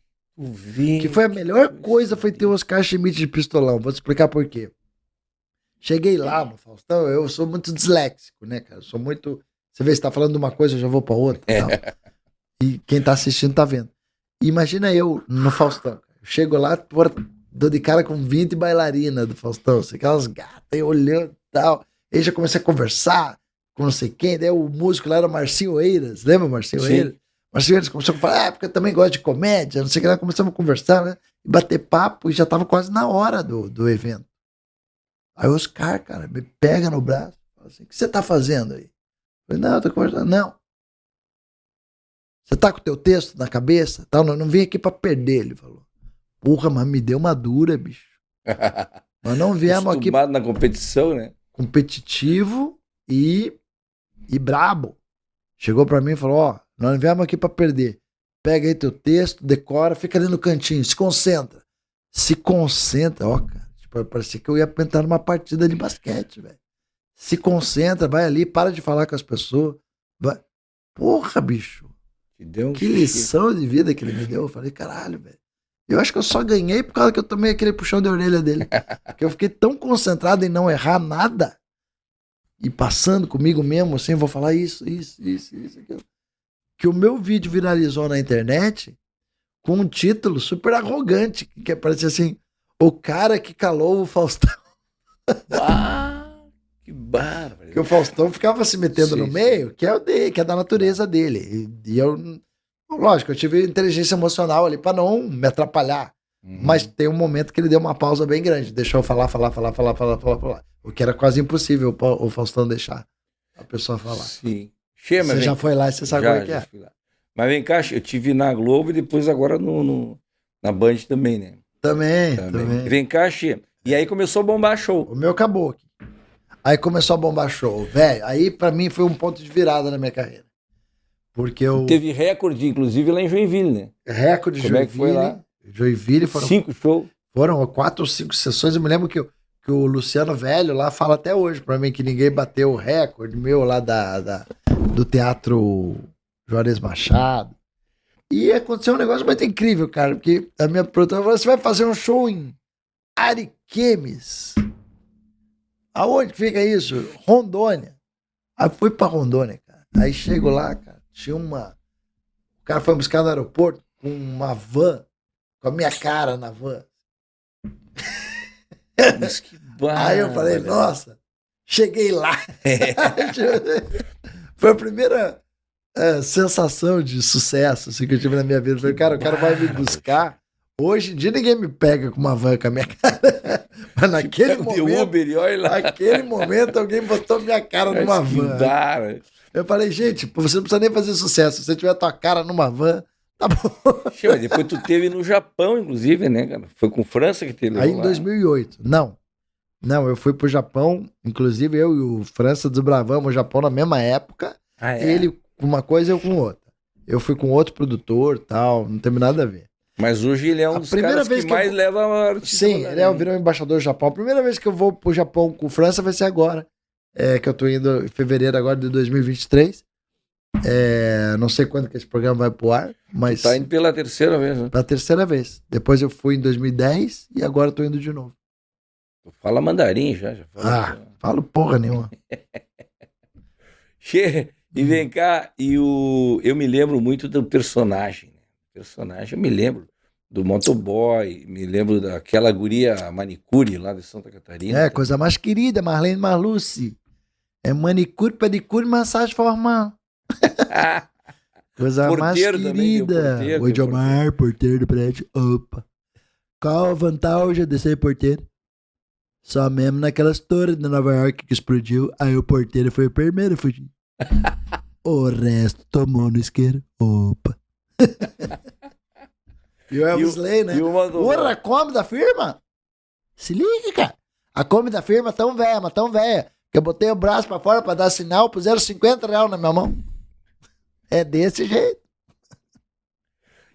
Que foi a melhor coisa, foi ter o Oscar Schmidt de pistolão. Vou te explicar por quê. Cheguei lá no Faustão, eu sou muito disléxico, né, cara? Eu sou muito. Você vê, você tá falando de uma coisa, eu já vou pra outra. Tal. E quem tá assistindo tá vendo. Imagina eu no Faustão. Eu chego lá, dou de cara com 20 bailarinas do Faustão, assim, aquelas gatas, eu olhando e tal. Aí já comecei a conversar com não sei quem, daí o músico lá era o Marcinho Eiras, lembra o Marcinho Eiras? Marcinho Eiras começou a falar, porque eu também gosto de comédia, não sei o que lá, começamos a conversar, né? E bater papo, e já tava quase na hora do evento. Aí o Oscar, cara, me pega no braço, fala assim, o que você tá fazendo aí? Eu falei, não, eu tô conversando, não. Você tá com o teu texto na cabeça? Tal, não vim aqui pra perder, ele falou. Porra, mas me deu uma dura, bicho. Nós não viemos aqui... Acostumado na competição, né? Competitivo e brabo. Chegou pra mim e falou, ó, nós não viemos aqui pra perder. Pega aí teu texto, decora, fica ali no cantinho, se concentra. Se concentra, ó, cara. Tipo, parecia que eu ia entrar numa partida de basquete, velho. Se concentra, vai ali, para de falar com as pessoas. Vai. Porra, bicho. Que lição de vida que ele me deu. Eu falei, caralho, velho. Eu acho que eu só ganhei por causa que eu tomei aquele puxão de orelha dele. Porque eu fiquei tão concentrado em não errar nada. E passando comigo mesmo, assim, vou falar isso, aquilo. Que o meu vídeo viralizou na internet com um título super arrogante, que parecia assim, o cara que calou o Faustão. Ah, que bárbaro. Que o Faustão ficava se metendo no meio, que é da natureza dele. E eu, lógico, eu tive inteligência emocional ali pra não me atrapalhar. Mas tem um momento que ele deu uma pausa bem grande. Deixou eu falar. O que era quase impossível o Faustão deixar a pessoa falar. Sim. Você já foi lá e você sabe como é que é. Fui lá. Mas vem cá, eu tive na Globo e depois agora na Band também, né? Também. Vem cá, Xê. E aí começou a bombar show. O meu acabou aqui. Aí começou a bombar show. Velho, aí pra mim foi um ponto de virada na minha carreira. Porque eu... Teve recorde, inclusive, lá em Joinville, né? Recorde de Joinville. Como é que foi lá? Joinville foram... 5 shows. Foram 4 ou 5 sessões. Eu me lembro que o Luciano Velho lá fala até hoje pra mim que ninguém bateu o recorde meu lá do Teatro Juarez Machado. E aconteceu um negócio muito incrível, cara, porque a minha produtora falou, você vai fazer um show em Ariquemes. Aonde fica isso? Rondônia. Aí fui pra Rondônia, cara. Aí chego lá, cara, tinha uma... O cara foi buscar no aeroporto com uma van, com a minha cara na van. Mas que barra, aí eu falei, nossa, cheguei lá. Foi a primeira sensação de sucesso assim, que eu tive na minha vida. Eu falei, cara, o cara vai me buscar. Hoje em dia ninguém me pega com uma van com a minha cara. Mas naquele momento, Uber, e olha lá. naquele momento alguém botou minha cara numa van. Dá, eu falei, gente, você não precisa nem fazer sucesso. Se você tiver tua cara numa van, tá bom. Chama, depois tu teve no Japão, inclusive, né, cara? Foi com França que teve. Aí em 2008. Não, eu fui pro Japão. Inclusive eu e o França desbravamos o Japão na mesma época. Ah, é? Ele com uma coisa, eu com outra. Eu fui com outro produtor, tal, não tem nada a ver. Mas hoje ele é um dos caras que mais leva a artista. Sim, ele virou embaixador do Japão. A primeira vez que eu vou pro Japão com França vai ser agora. Que eu tô indo em fevereiro agora de 2023. Não sei quando que esse programa vai pro ar, mas... Tá indo pela terceira vez, né? Pela terceira vez. Depois eu fui em 2010 e agora eu tô indo de novo. Tu fala mandarim já fala. Falo porra nenhuma. E vem cá, eu me lembro muito do personagem. Eu me lembro do motoboy, me lembro daquela guria manicure lá de Santa Catarina. Coisa mais querida, Marlene Marluce. É manicure, pedicure, massagem formal. Coisa porteiro mais querida. Também, Oi, Diomar, porteiro do prédio. Opa. Qual a vantagem de ser porteiro? Só mesmo naquelas torres de Nova York que explodiu, aí o porteiro foi o primeiro a fugir. O resto tomou no isqueiro. Opa. E o Elvis Lay, né? Porra, a Kombi da firma? Se liga, cara. A Kombi da firma tão velha, mas tão velha, que eu botei o braço pra fora pra dar sinal, puseram R$50 na minha mão. É desse jeito.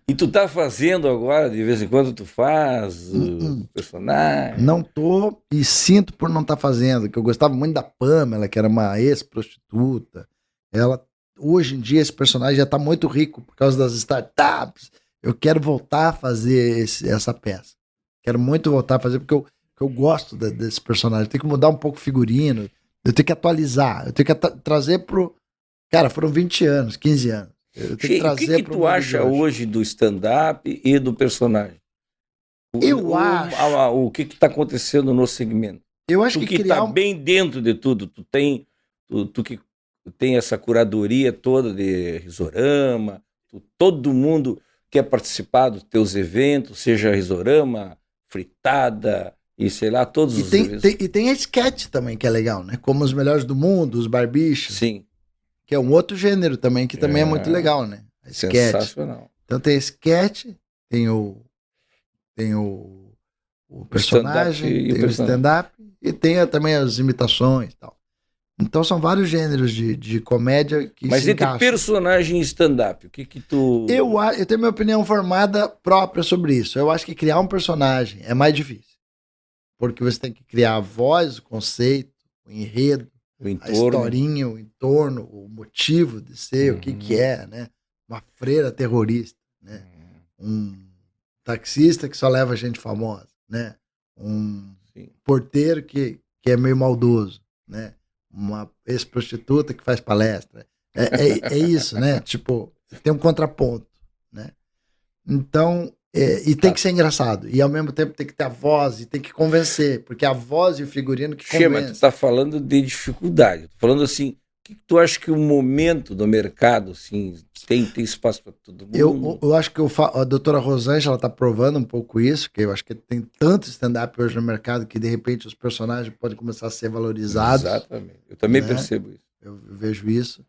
E tu tá fazendo agora, de vez em quando tu faz o personagem? Não tô e sinto por não estar fazendo, que eu gostava muito da Pamela, que era uma ex-prostituta. Ela, hoje em dia, esse personagem já tá muito rico por causa das startups. Eu quero voltar a fazer essa peça. Quero muito voltar a fazer, porque o que eu gosto desse personagem. Eu tenho que mudar um pouco o figurino, eu tenho que atualizar, eu tenho que trazer pro... Cara, foram 20 anos, 15 anos. Eu tenho que trazer o que tu acha hoje do stand-up e do personagem? Eu acho... O que está acontecendo no segmento? Eu acho Tu que está bem dentro de tudo, tu que tem essa curadoria toda de Risorama, todo mundo quer participar dos teus eventos, seja Risorama, Fritada e sei lá, todos os eventos. E tem a sketch também, que é legal, né? Como Os Melhores do Mundo, Os Barbichos. Sim. Que é um outro gênero também, que também é muito legal, né? A sketch. Sensacional. Então tem a sketch, tem o personagem, tem o stand-up e tem também as imitações e tal. Então são vários gêneros de comédia que Mas se entre encaixam. personagem e stand-up, o que tu... Eu tenho minha opinião formada própria sobre isso. Eu acho que criar um personagem é mais difícil. Porque você tem que criar a voz, o conceito, o enredo, o entorno. A historinha, o entorno, o motivo de ser, o que é, né? Uma freira terrorista, né? Um taxista que só leva gente famosa, né? Um porteiro que é meio maldoso, né? Uma ex-prostituta que faz palestra. É isso, né? Tipo, tem um contraponto, né? Então, e tem que ser engraçado. E ao mesmo tempo tem que ter a voz e tem que convencer, porque a voz e o figurino que convence. Mas tu tá falando de dificuldade. Tô falando assim, o que tu acha que o momento do mercado, assim, tem espaço para todo mundo? Eu acho que a doutora Rosângela está provando um pouco isso, que eu acho que tem tanto stand-up hoje no mercado que de repente os personagens podem começar a ser valorizados. Exatamente. Eu também percebo isso. Eu vejo isso.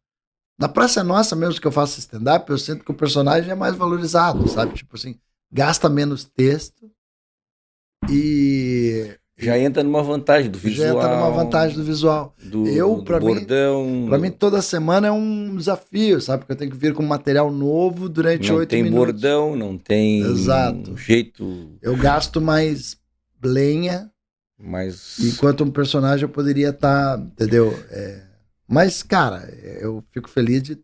Na Praça Nossa mesmo que eu faço stand-up, eu sinto que o personagem é mais valorizado, sabe? Tipo assim, gasta menos texto e... Já entra numa vantagem do visual. Já entra numa vantagem do visual. Do bordão. Pra mim, toda semana é um desafio, sabe? Porque eu tenho que vir com material novo durante 8 minutos. Não tem bordão, não tem Exato. Jeito... Eu gasto mais lenha, enquanto um personagem eu poderia estar, entendeu? Mas, cara, eu fico feliz de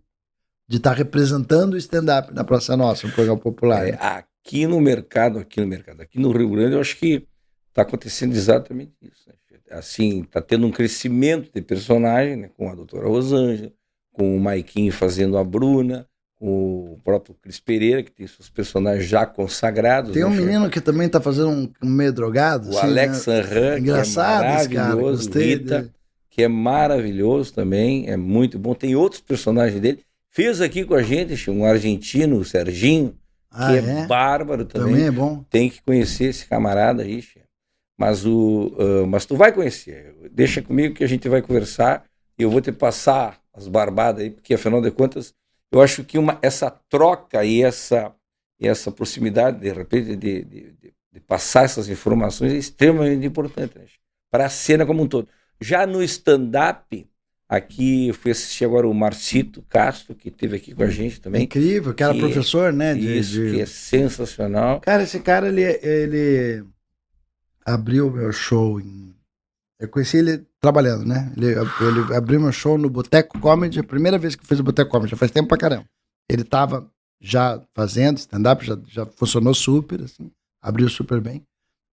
estar representando o stand-up na Praça Nossa, um programa popular. Aqui no mercado, aqui no Rio Grande, eu acho que está acontecendo exatamente isso. Né? Assim, está tendo um crescimento de personagem, né? Com a doutora Rosângela, com o Maiquinho fazendo a Bruna, com o próprio Cris Pereira, que tem seus personagens já consagrados. Tem um menino que também está fazendo um meio drogado. O assim, Alex Sanran, engraçado, que é maravilhoso. Cara, Rita, que é maravilhoso também, é muito bom. Tem outros personagens dele. Fez aqui com a gente um argentino, o Serginho, que é bárbaro também. Também é bom. Tem que conhecer esse camarada aí, mas tu vai conhecer. Deixa comigo que a gente vai conversar e eu vou te passar as barbadas aí, porque afinal de contas, eu acho que essa troca e essa proximidade, de repente, de passar essas informações é extremamente importante, né? Para a cena como um todo. Já no stand-up, aqui eu fui assistir agora o Marcito Castro, que esteve aqui com a gente também. Incrível, que era professor, né? Que é sensacional. Cara, esse cara, ele abriu meu show eu conheci ele trabalhando, né? Ele abriu meu show no Boteco Comedy, a primeira vez que eu fiz o Boteco Comedy, já faz tempo pra caramba. Ele tava já fazendo stand-up, já funcionou super, assim, abriu super bem.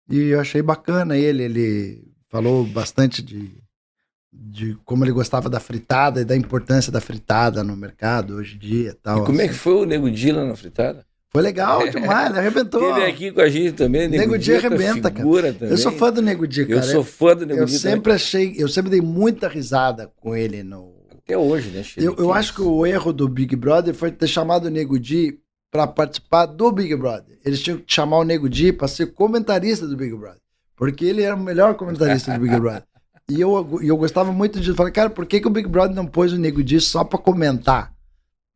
E eu achei bacana ele falou bastante de como ele gostava da fritada e da importância da fritada no mercado hoje em dia e tal. E como é que foi o Nego Di lá na fritada? Foi legal demais, ele arrebentou. Ele aqui com a gente também, Nego Di arrebenta, cara. Também. Eu sou fã do Nego Di, cara. Eu sou fã do Nego Di. Eu sempre dei muita risada com ele até hoje, né, Chico? Eu acho que o erro do Big Brother foi ter chamado o Nego Di para participar do Big Brother. Eles tinham que chamar o Nego Di para ser comentarista do Big Brother, porque ele era o melhor comentarista do Big Brother. E eu gostava muito disso. Falei, cara, por que o Big Brother não pôs o Nego Di só para comentar?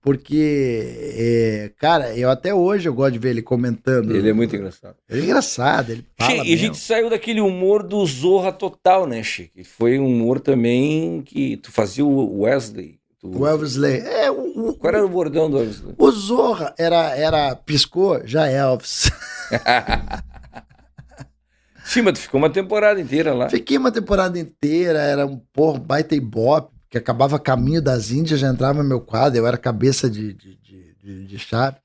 Porque, cara, até hoje eu gosto de ver ele comentando. Ele é muito engraçado. Ele é engraçado, ele fala E a gente saiu daquele humor do Zorra total, né, Chico? Foi um humor também que tu fazia o Wesley. O Elvisley. Qual era o bordão do Elvisley? O Zorra era piscou, já é Elvis. Sim, mas tu ficou uma temporada inteira lá. Fiquei uma temporada inteira, era um baita ibope, que acabava Caminho das Índias, já entrava no meu quadro, eu era cabeça de chave.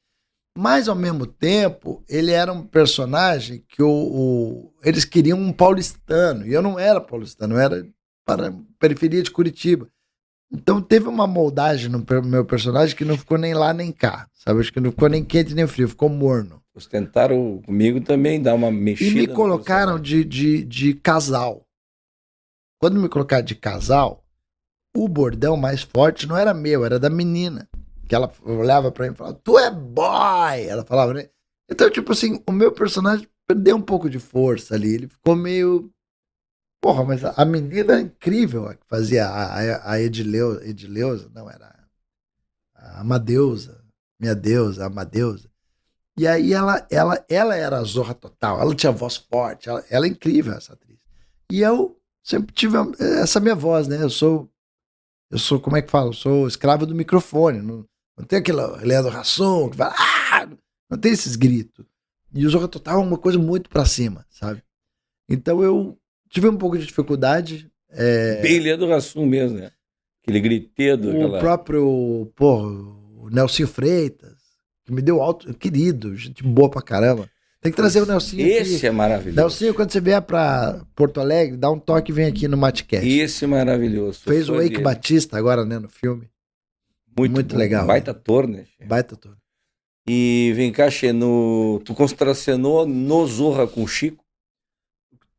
Mas, ao mesmo tempo, ele era um personagem que eles queriam um paulistano. E eu não era paulistano, eu era para a periferia de Curitiba. Então teve uma moldagem no meu personagem que não ficou nem lá nem cá. Sabe? Acho que não ficou nem quente nem frio, ficou morno. Eles tentaram comigo também dar uma mexida. E me colocaram de casal. Quando me colocaram de casal, o bordão mais forte não era meu, era da menina. Que ela olhava pra mim e falava, tu é boy! Ela falava, né? Então, tipo assim, o meu personagem perdeu um pouco de força ali. Ele ficou meio... Porra, mas a menina era incrível, a que fazia a Edileuza, não, era a Amadeusa, minha deusa, a Amadeusa. E aí ela era a zorra total, ela tinha voz forte, ela é incrível, essa atriz. E eu sempre tive essa minha voz, né? Eu sou, como é que fala? Eu sou escravo do microfone, não tem aquele Leandro Hassum que fala, não tem esses gritos. E o zorra total é uma coisa muito pra cima, sabe? Então eu tive um pouco de dificuldade. Bem Leandro Hassum mesmo, né? Aquele gritedo. O próprio, o Nelsinho Freitas, que me deu alto, querido, gente boa pra caramba. Tem que trazer o Nelsinho Esse aqui. É maravilhoso. Nelsinho, quando você vier pra Porto Alegre, dá um toque e vem aqui no Matcast. Esse é maravilhoso. Fez o Eike Batista agora, né, no filme. Muito legal. Baita ator, né? Baita ator. E vem cá, Xê, tu contracenou no Zorra com o Chico?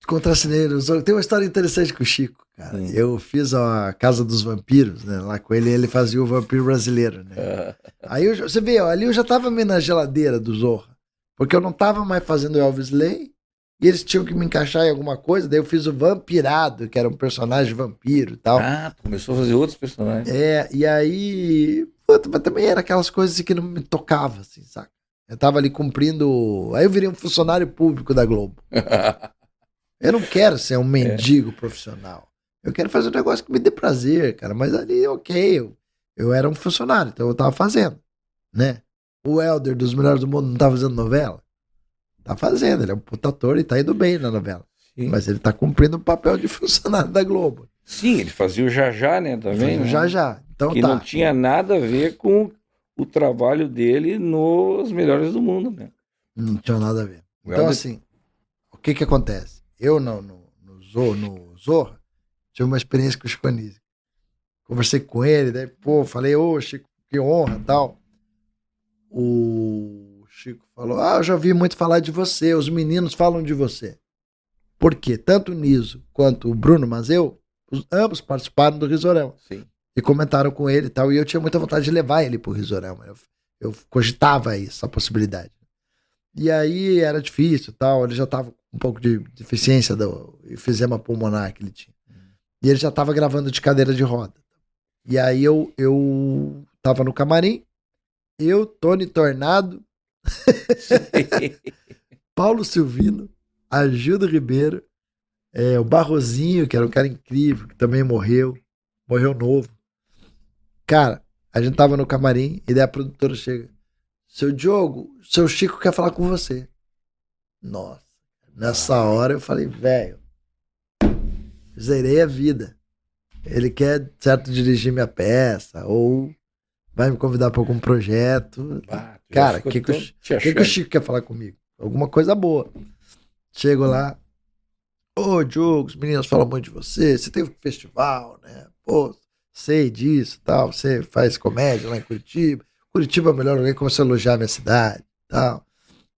Contracenei. Tem uma história interessante com o Chico, cara. Eu fiz a Casa dos Vampiros, né? Lá com ele, ele fazia o vampiro brasileiro, né? Aí você vê, ó, ali eu já tava meio na geladeira do Zorra, porque eu não tava mais fazendo Elvis Lay, e eles tinham que me encaixar em alguma coisa, daí eu fiz o Vampirado, que era um personagem vampiro e tal. Tu começou a fazer outros personagens. E aí... Puta, mas também era aquelas coisas que não me tocavam, assim, saca? Eu tava ali cumprindo... Aí eu virei um funcionário público da Globo. Eu não quero ser um mendigo profissional. Eu quero fazer um negócio que me dê prazer, cara. Mas ali, ok, eu era um funcionário, então eu tava fazendo, né? O Helder dos Melhores do Mundo não tá fazendo novela? Tá fazendo, ele é um puta ator e tá indo bem na novela. Sim. Mas ele tá cumprindo o papel de funcionário da Globo. Sim, ele fazia o Jajá, né, também. Fazia o Jajá. Então, que não tinha nada a ver com o trabalho dele nos Melhores do Mundo, né? Não tinha nada a ver. Então, assim, o que acontece? Eu no Zorra tive uma experiência com o Chico Anísio. Conversei com ele, daí, falei, Chico, que honra, tal. O Chico falou, eu já ouvi muito falar de você, os meninos falam de você. Por quê? Tanto o Niso quanto o Bruno Mazeu, ambos participaram do Risorama. Sim. E comentaram com ele e tal, e eu tinha muita vontade de levar ele pro Risorama. Eu cogitava essa possibilidade. E aí era difícil e tal, ele já tava com um pouco de deficiência do enfisema pulmonar que ele tinha. E ele já tava gravando de cadeira de roda. E aí eu tava no camarim, Tony Tornado, Paulo Silvino, Agildo Ribeiro, o Barrozinho, que era um cara incrível, que também morreu novo. Cara, a gente tava no camarim e daí a produtora chega. Seu Diogo, seu Chico quer falar com você. Nossa, nessa hora eu falei, velho, zerei a vida. Ele quer, certo, dirigir minha peça ou vai me convidar para algum projeto. Cara, o que o Chico quer falar comigo? Alguma coisa boa. Chego lá, Diogo, os meninos falam muito de você, você tem um festival, né? Sei disso, tal, você faz comédia lá em Curitiba. Curitiba é o melhor lugar, começou a elogiar a minha cidade, tal.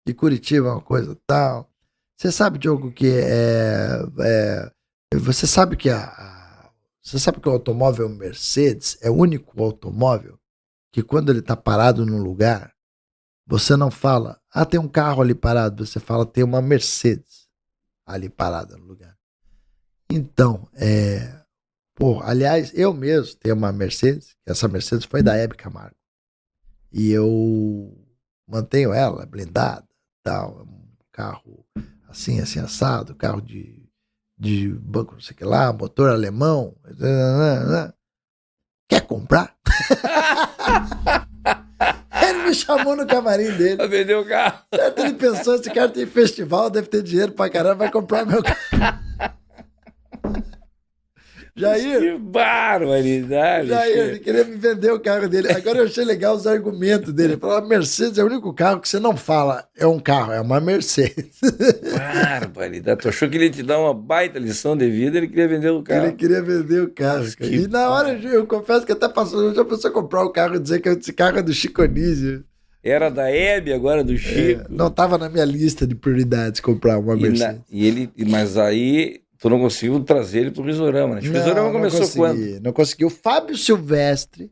E Curitiba é uma coisa tal. Você sabe, Diogo, que você sabe que você sabe que o automóvel Mercedes é o único automóvel que quando ele tá parado num lugar, você não fala, tem um carro ali parado, você fala, tem uma Mercedes ali parada no lugar. Então, aliás, eu mesmo tenho uma Mercedes, essa Mercedes foi da Hebe Camargo. E eu mantenho ela blindada, tal, um carro assim assado, carro de banco, não sei o que lá, motor alemão. Quer comprar? Ele me chamou no camarim dele. Vai vender o carro. Ele pensou, esse cara tem festival, deve ter dinheiro pra caramba, vai comprar meu carro. Jair, Que barbaridade. Jair, ele queria me vender o carro dele. Agora eu achei legal os argumentos dele. Ele falou, a Mercedes é o único carro que você não fala é um carro, é uma Mercedes. Barbaridade. Tu achou que ele ia te dar uma baita lição de vida, ele queria vender o carro. Ele queria vender o carro. Mas Cara. que E na hora, eu confesso que até passou, já pensou em comprar o carro e dizer que esse carro é do Chico Anísio. Era da Hebe, agora do Chico. Não estava na minha lista de prioridades comprar uma Mercedes. Mas aí tu não conseguiu trazer ele pro Risorama, né? O Risorama começou quando? Não consegui. O Fábio Silvestre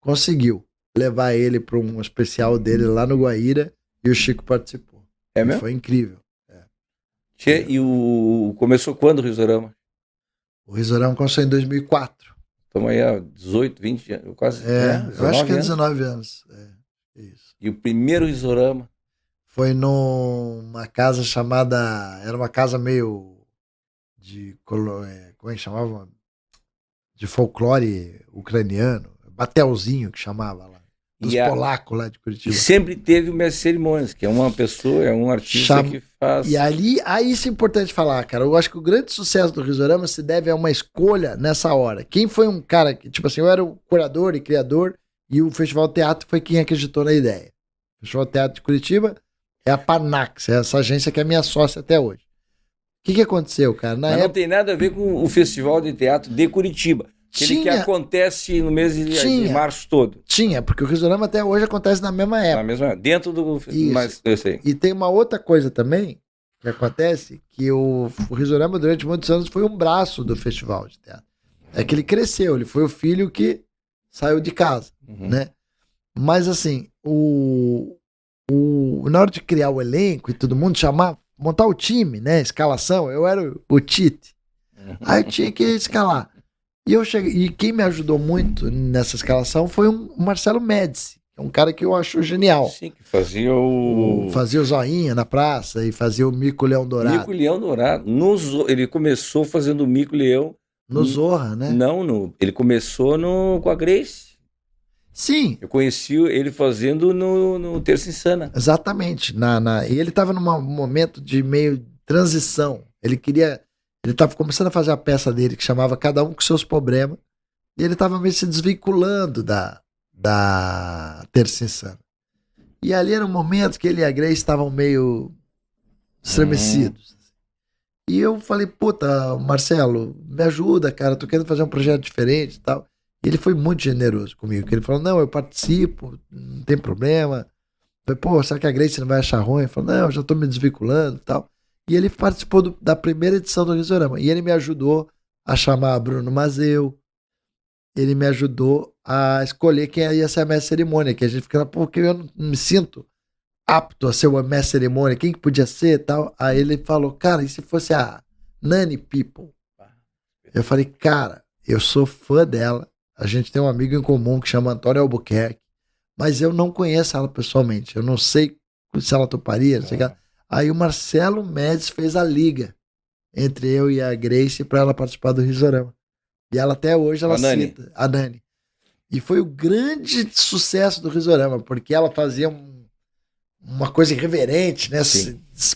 conseguiu levar ele para um especial dele lá no Guaíra e o Chico participou. É mesmo? Foi incrível. Começou quando o Risorama? O Risorama começou em 2004. Estamos aí há 18, 20 anos, quase. Eu acho que é 19 anos. Isso. E o primeiro Risorama? Foi numa casa chamada... Era uma casa meio como é que chamava? De folclore ucraniano. Batelzinho que chamava lá. Dos polacos lá de Curitiba. E sempre teve o mestre de cerimônias, que é uma pessoa, é um artista que faz... E aí isso é importante falar, cara. Eu acho que o grande sucesso do Risorama se deve a uma escolha nessa hora. Quem foi um cara que, tipo assim, eu era o curador e criador e o Festival Teatro foi quem acreditou na ideia. O Festival Teatro de Curitiba é a Panax, é essa agência que é minha sócia até hoje. O que aconteceu, cara? Mas não tem nada a ver com o Festival de Teatro de Curitiba. Aquele que acontece no mês de março todo. Tinha, porque o Risorama até hoje acontece na mesma época. Na mesma época, dentro do... Isso. Mas eu sei. E tem uma outra coisa também que acontece, que o Risorama durante muitos anos foi um braço do Festival de Teatro. É que ele cresceu, ele foi o filho que saiu de casa, né? Mas assim, na hora de criar o elenco e todo mundo montar o time, né? Escalação, eu era o Tite. Aí eu tinha que escalar. E quem me ajudou muito nessa escalação foi o Marcelo Médici, que é um cara que eu acho genial. Sim, que fazia Fazia o zoinha na praça e fazia o Mico-Leão Dourado. Mico-Leão Dourado. Ele começou fazendo o Mico-Leão... No Zorra, né? Não, ele começou com a Grace. Sim. Eu conheci ele fazendo no Terça Insana. Exatamente. E ele estava num momento de meio transição. Ele estava começando a fazer a peça dele que chamava Cada Um com Seus Problemas. E ele estava meio se desvinculando da Terça Insana. E ali era um momento que ele e a Grace estavam meio estremecidos. E eu falei, puta, Marcelo, me ajuda, cara, tô querendo fazer um projeto diferente e tal. E ele foi muito generoso comigo, que ele falou, não, eu participo, não tem problema. Eu falei, pô, será que a Grace não vai achar ruim? Ele falou, não, eu já tô me desvinculando e tal. E ele participou da primeira edição do Risorama. E ele me ajudou a chamar Bruno Mazeu. Ele me ajudou a escolher quem ia ser a mestre cerimônia, que a gente fica, pô, porque eu não me sinto apto a ser uma mestre cerimônia, quem que podia ser e tal. Aí ele falou, cara, e se fosse a Nani People? Eu falei, cara, eu sou fã dela, a gente tem um amigo em comum que chama Antônio Albuquerque, mas eu não conheço ela pessoalmente, eu não sei se ela toparia, não sei o que. Aí o Marcelo Médici fez a liga entre eu e a Grace para ela participar do Risorama. E ela até hoje, ela cita a Nani. E foi o grande sucesso do Risorama, porque ela fazia uma coisa irreverente, né?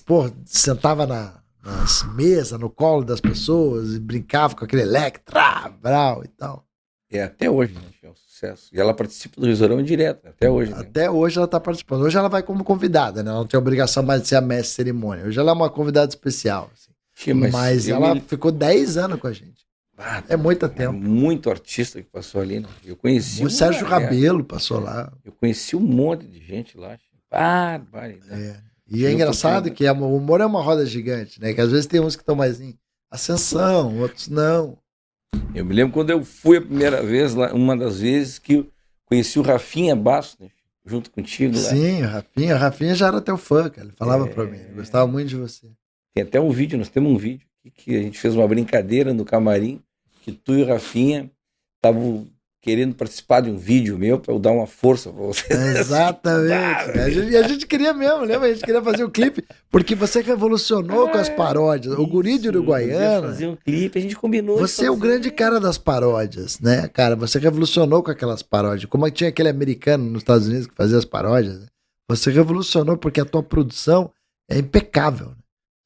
Pô, sentava nas mesas, no colo das pessoas, e brincava com aquele Electra, Brau e tal. Até hoje, né? É um sucesso. E ela participa do Risorama direto, até hoje. Né? Até hoje ela está participando. Hoje ela vai como convidada, né? Ela não tem obrigação mais de ser a mestre de cerimônia. Hoje ela é uma convidada especial. Assim. Mas ela ficou 10 anos com a gente. É muito tempo. Muito artista que passou ali, né? Eu conheci. O Sérgio Rabelo passou lá. Eu conheci um monte de gente lá. Barbaridade. E é engraçado que o humor é uma roda gigante, né? Que às vezes tem uns que estão mais em ascensão, outros não. Eu me lembro quando eu fui a primeira vez lá, uma das vezes que eu conheci o Rafinha Bastos, né? Junto contigo lá. Sim, o Rafinha já era teu fã, cara. Ele falava pra mim, eu gostava muito de você. Tem até um vídeo, nós temos um vídeo que a gente fez uma brincadeira no camarim, que tu e o Rafinha estavam querendo participar de um vídeo meu para eu dar uma força para você. Exatamente. E a gente queria mesmo, lembra? A gente queria fazer um clipe, porque você revolucionou com as paródias. O Guri de Uruguaiana. Fazer um clipe, a gente combinou. Você é o grande cara das paródias, né, cara? Você revolucionou com aquelas paródias. Como tinha aquele americano nos Estados Unidos que fazia as paródias, né? Você revolucionou porque a tua produção é impecável. Né?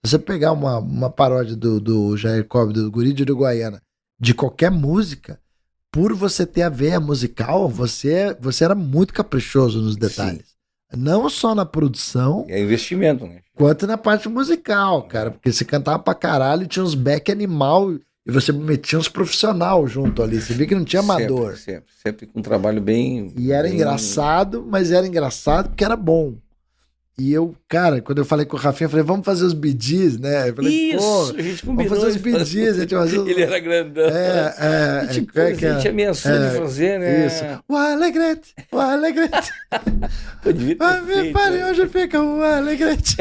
Você pegar uma paródia do Jair Cobb, do Guri de Uruguaiana, de qualquer música, por você ter a veia musical, você era muito caprichoso nos detalhes. Não só na produção, É investimento, né? quanto na parte musical, cara. Porque você cantava pra caralho, tinha uns back animal e você metia uns profissional junto ali. Você via que não tinha amador. Sempre com um trabalho bem... E era bem... engraçado, mas era engraçado porque era bom. E eu, cara, quando eu falei com o Rafinha, eu falei, vamos fazer os Bee Gees, né? Eu falei, Isso, a gente combinou. vamos fazer os Bee Gees. A gente fazer os... Ele era grandão. a gente ameaçou de fazer, né? Isso. O Alegrete. Pô, devia ter feito, né? Hoje fica o Alegrete.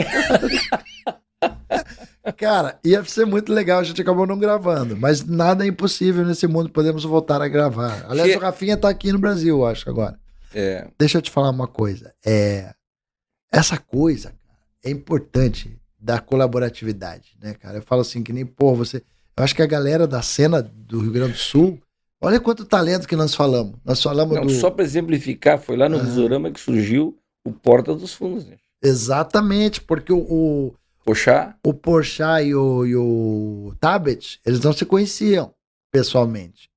Cara, ia ser muito legal, a gente acabou não gravando, mas nada é impossível nesse mundo, podemos voltar a gravar. Aliás, o Rafinha tá aqui no Brasil, eu acho, agora. Deixa eu te falar uma coisa, essa coisa, cara, é importante da colaboratividade, né, cara? Eu falo assim, que nem, pô, eu acho que a galera da cena do Rio Grande do Sul, olha quanto talento que nós falamos. Nós falamos não, só para exemplificar, foi lá no Visorama que surgiu o Porta dos Fundos, né? Exatamente, porque o Porchat e o Tabet, eles não se conheciam pessoalmente.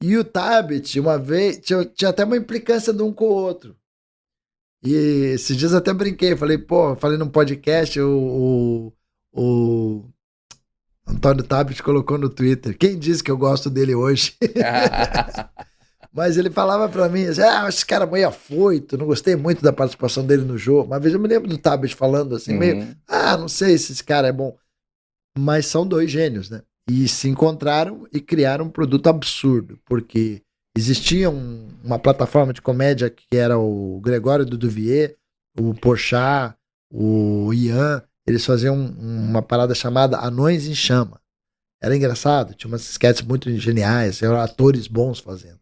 E o Tabet, uma vez, tinha até uma implicância de um com o outro. E esses dias até brinquei, falei num podcast, o Antônio Tabet colocou no Twitter, quem disse que eu gosto dele hoje? Mas ele falava pra mim, assim, esse cara meio afoito, não gostei muito da participação dele no jogo. Uma vez eu me lembro do Tabet falando assim, meio, não sei se esse cara é bom. Mas são dois gênios, né? E se encontraram e criaram um produto absurdo, porque existia uma plataforma de comédia que era o Gregório Duduvier, o Porchat, o Ian, eles faziam uma parada chamada Anões em Chama. Era engraçado, tinha umas sketches muito geniais, eram atores bons fazendo.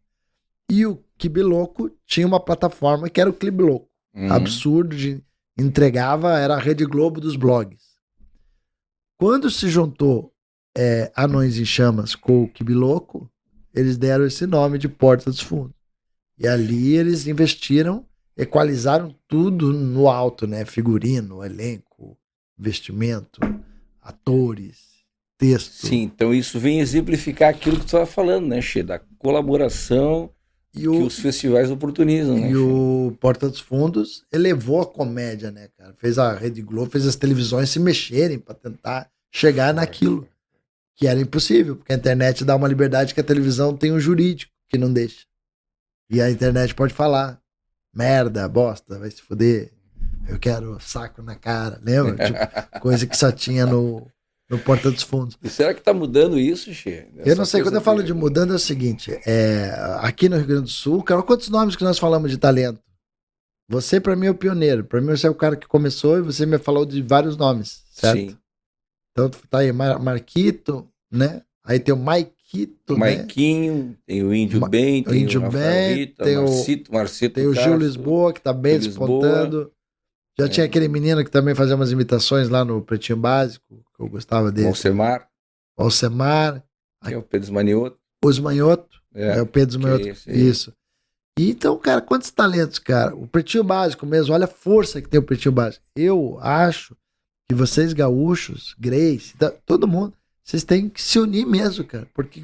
E o Kibiloco tinha uma plataforma que era o Kibiloco. Absurdo, entregava, era a Rede Globo dos blogs. Quando se juntou Anões em Chamas com o Kibiloco, eles deram esse nome de Porta dos Fundos. E ali eles investiram, equalizaram tudo no alto, né? Figurino, elenco, investimento, atores, texto. Sim, então isso vem exemplificar aquilo que tu estava falando, né, Che? Da colaboração que os festivais oportunizam, né? E o Porta dos Fundos elevou a comédia, né, cara? Fez a Rede Globo, fez as televisões se mexerem para tentar chegar naquilo que era impossível, porque a internet dá uma liberdade que a televisão tem um jurídico que não deixa. E a internet pode falar, merda, bosta, vai se fuder, eu quero saco na cara, lembra? Tipo, coisa que só tinha no Porta dos Fundos. E será que tá mudando isso, Che? Eu não sei, quando eu falo de mudando é o seguinte, aqui no Rio Grande do Sul, cara, quantos nomes que nós falamos de talento? Você, pra mim, é o pioneiro. Pra mim, você é o cara que começou e você me falou de vários nomes, certo? Sim. Então, tá aí, Marquito, né? Aí tem o Maikito, Maiquinho, né? tem o Índio Bem, tem o Rafael Rita, tem Marcito tem o Gil Lisboa, que tá bem despontando. Já tinha aquele menino que também fazia umas imitações lá no Pretinho Básico, que eu gostava dele. Alcemar. Que é o Pedro Manioto. Os Manioto. É o Pedro Manioto. Isso. E então, cara, quantos talentos, cara? O Pretinho Básico mesmo, olha a força que tem o Pretinho Básico. Eu acho que vocês gaúchos, Grace, todo mundo, vocês têm que se unir mesmo, cara. Porque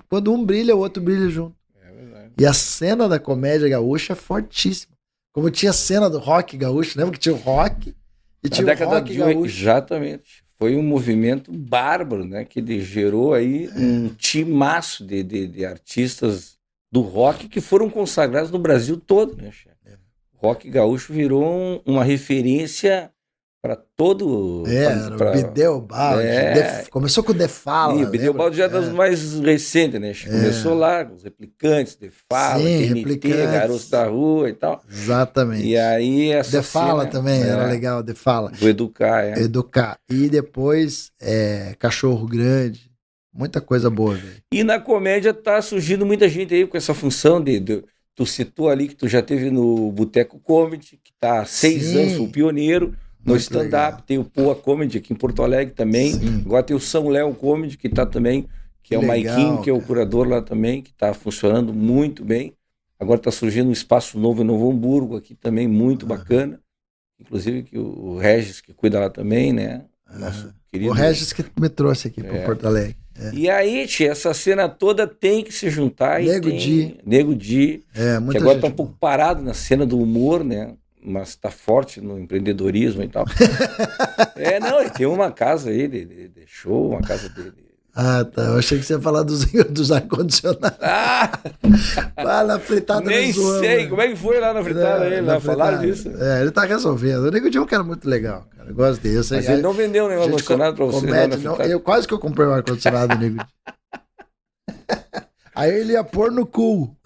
quando um brilha, o outro brilha junto. É verdade. E a cena da comédia gaúcha é fortíssima. Como tinha a cena do rock gaúcho, lembra que tinha o rock e tinha o rock gaúcho? Exatamente. Foi um movimento bárbaro, né? Que gerou aí um timaço de artistas do rock que foram consagrados no Brasil todo, né, chefe? O rock gaúcho virou uma referência para todo... o Bideobaldi. Começou com o Defala. O Bideobaldi já é das mais recentes, né? Começou lá, os Replicantes, Defala, TNT, Garotos da Rua e tal. Exatamente. E aí essa Defala também, era legal, Defala. Do Educar, Educar. E depois Cachorro Grande. Muita coisa boa, velho. E na comédia tá surgindo muita gente aí com essa função tu citou ali que tu já teve no Boteco Comedy, que tá há 6 anos, foi o pioneiro. No stand-up, tem o Poa Comedy aqui em Porto Alegre também. Sim. Agora tem o São Léo Comedy, que tá também, que é o Maiquinho, que é o curador lá também, que tá funcionando muito bem. Agora tá surgindo um espaço novo em Novo Hamburgo, aqui também, muito bacana. Inclusive que o Regis, que cuida lá também, né? Nosso querido... O Regis que me trouxe aqui para Porto Alegre. E aí, tia, essa cena toda tem que se juntar. Nego Di. Nego Di, É, que muita agora gente tá um pouco parado na cena do humor, né? Mas tá forte no empreendedorismo e tal. Não, ele tem uma casa aí, ele deixou uma casa dele. Ah, tá. Eu achei que você ia falar dos ar-condicionados. Ah! Lá na fritada Nem nós zoamos, sei, né? como é que foi lá na fritada aí? Na Lá falaram fritada. disso? Ele tá resolvendo. O Nego Di é um cara muito legal, cara. Eu gosto dele. Eu sei, Mas ele não vendeu nenhum ar-condicionado pra você lá na fritada. quase que eu comprei um ar-condicionado do Nego Di. Aí ele ia pôr no cu.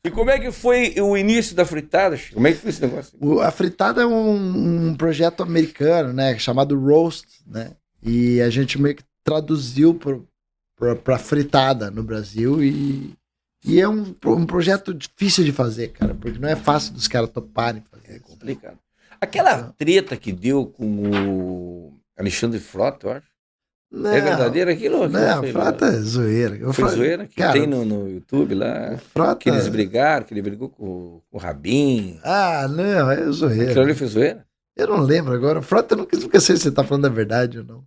E como é que foi o início da fritada? Chico? Como é que foi esse negócio? A fritada é um projeto americano, né? Chamado Roast, né? E a gente meio que traduziu pra fritada no Brasil e é um projeto difícil de fazer, cara, porque não é fácil dos caras toparem fazer. É complicado. Aquela treta que deu com o Alexandre Frota, eu acho. Não, É verdadeiro aquilo? Não, Frota é zoeira. Foi zoeira? Que cara, tem no YouTube lá. Frota... Que eles brigaram, que ele brigou com o Rabin. Ah, não, é zoeira. Aquilo ali foi zoeira? Eu não lembro agora. Frota, eu nunca sei se você tá falando a verdade ou não.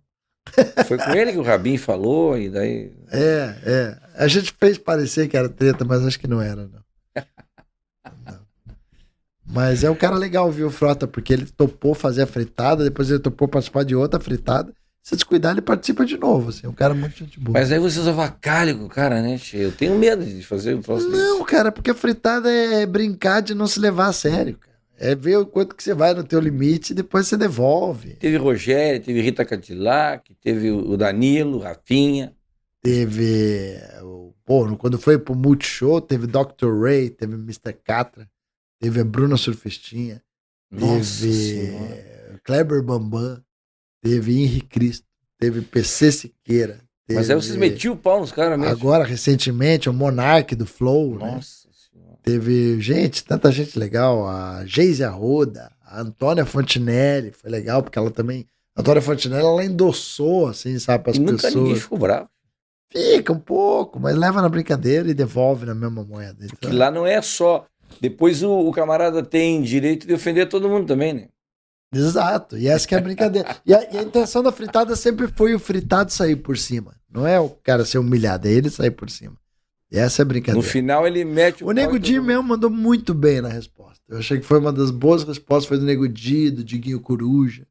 Foi com ele que o Rabin falou e daí... A gente fez parecer que era treta, mas acho que não era, não. Não. Mas é um cara legal, viu, Frota, porque ele topou fazer a fritada, depois ele topou participar de outra fritada. Se descuidar, ele participa de novo, assim, é um cara muito gente boa. Mas aí vocês avacalham com o cara, né, Che? Eu tenho medo de fazer o próximo. Não, cara, porque a fritada é brincar de não se levar a sério, cara. É ver o quanto que você vai no teu limite e depois você devolve. Teve Rogério, teve Rita Cadillac, teve o Danilo, Rafinha. Teve, quando foi pro Multishow, teve Dr. Ray, teve Mr. Catra, teve a Bruna Surfistinha, Nossa teve Senhora. Kleber Bambam, teve Henrique Cristo, teve PC Siqueira. Mas aí vocês metiam o pau nos caras mesmo. Agora, recentemente, o Monark do Flow, né? Nossa Senhora. Teve tanta gente legal, a Geise Arruda, a Antônia Fontinelli, foi legal, porque ela também, a Antônia Fontinelli, ela endossou, assim, sabe, para as Nunca pessoas. ninguém ficou bravo. Fica um pouco, mas leva na brincadeira e devolve na mesma moeda. Então, Porque lá não é só... Depois o camarada tem direito de ofender todo mundo também, né? exato, e essa que é a brincadeira. E a intenção da fritada sempre foi o fritado sair por cima. Não é o cara ser humilhado, é ele sair por cima. E essa é a brincadeira. No final ele mete o Nego Di mesmo mandou muito bem na resposta. Eu achei que foi uma das boas respostas, foi do Nego Di, do Diguinho Coruja.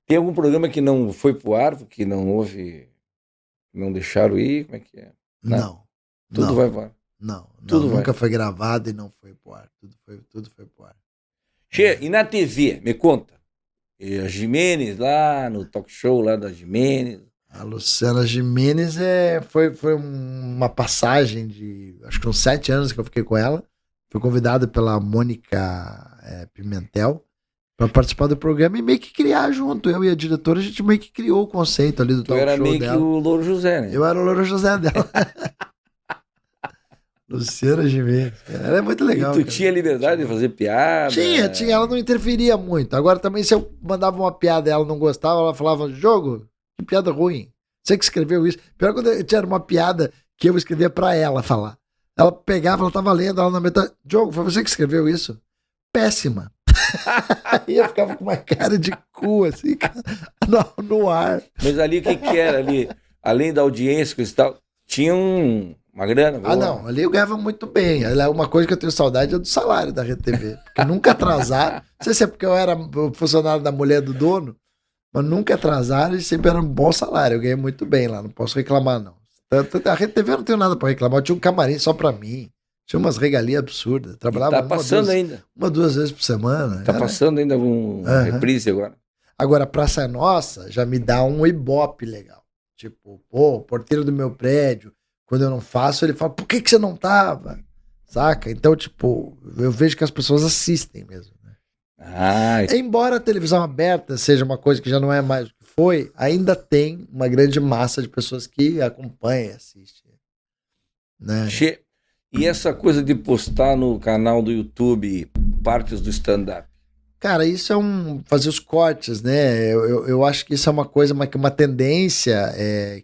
Tem algum programa que não foi pro ar, que não houve, não deixaram ir? Como é que é? Não. Tudo não, vai pro ar. Não, Tudo nunca vai. foi gravado e não foi pro ar. Tudo foi pro ar. Che, e na TV, me conta. E a Gimenez lá, no talk show lá da Gimenez. A Luciana Gimenez foi uma passagem de, acho que uns 7 anos que eu fiquei com ela. Fui convidado pela Mônica Pimentel para participar do programa e meio que criar junto. Eu e a diretora, a gente meio que criou o conceito ali do talk show dela. Tu era meio que o Louro José, né? Eu era o Louro José dela. Luciana Gimenez. Ela é muito legal. E tu tinha liberdade de fazer piada? Tinha. Ela não interferia muito. Agora também, se eu mandava uma piada e ela não gostava, ela falava, jogo, que piada ruim. Você que escreveu isso. Pior quando eu tinha uma piada que eu escrevia pra ela falar. Ela pegava, ela tava lendo, ela na metade, jogo, foi você que escreveu isso? Péssima. Aí eu ficava com uma cara de cu, assim, no ar. Mas ali o que era ali? Além da audiência e tal, tinha uma grana boa. Não, ali eu ganhava muito bem. Uma coisa que eu tenho saudade é do salário da RedeTV. Porque nunca atrasaram. Não sei se é porque eu era funcionário da mulher do dono, mas nunca atrasaram e sempre era um bom salário. Eu ganhei muito bem lá, não posso reclamar, não. A RedeTV eu não tenho nada pra reclamar. Eu tinha um camarim só pra mim. Tinha umas regalias absurdas. Trabalhava tá passando ainda. 2 vezes por semana. Tá passando ainda algum reprise agora. Agora, Praça é Nossa já me dá um ibope legal. Tipo, o porteiro do meu prédio, quando eu não faço, ele fala, por que você não tava? Saca? Então, tipo, eu vejo que as pessoas assistem mesmo. Né? Embora a televisão aberta seja uma coisa que já não é mais o que foi, ainda tem uma grande massa de pessoas que acompanham e assistem. Né? E essa coisa de postar no canal do YouTube partes do stand-up? Cara, isso é fazer os cortes, né? Eu acho que isso é uma coisa, uma tendência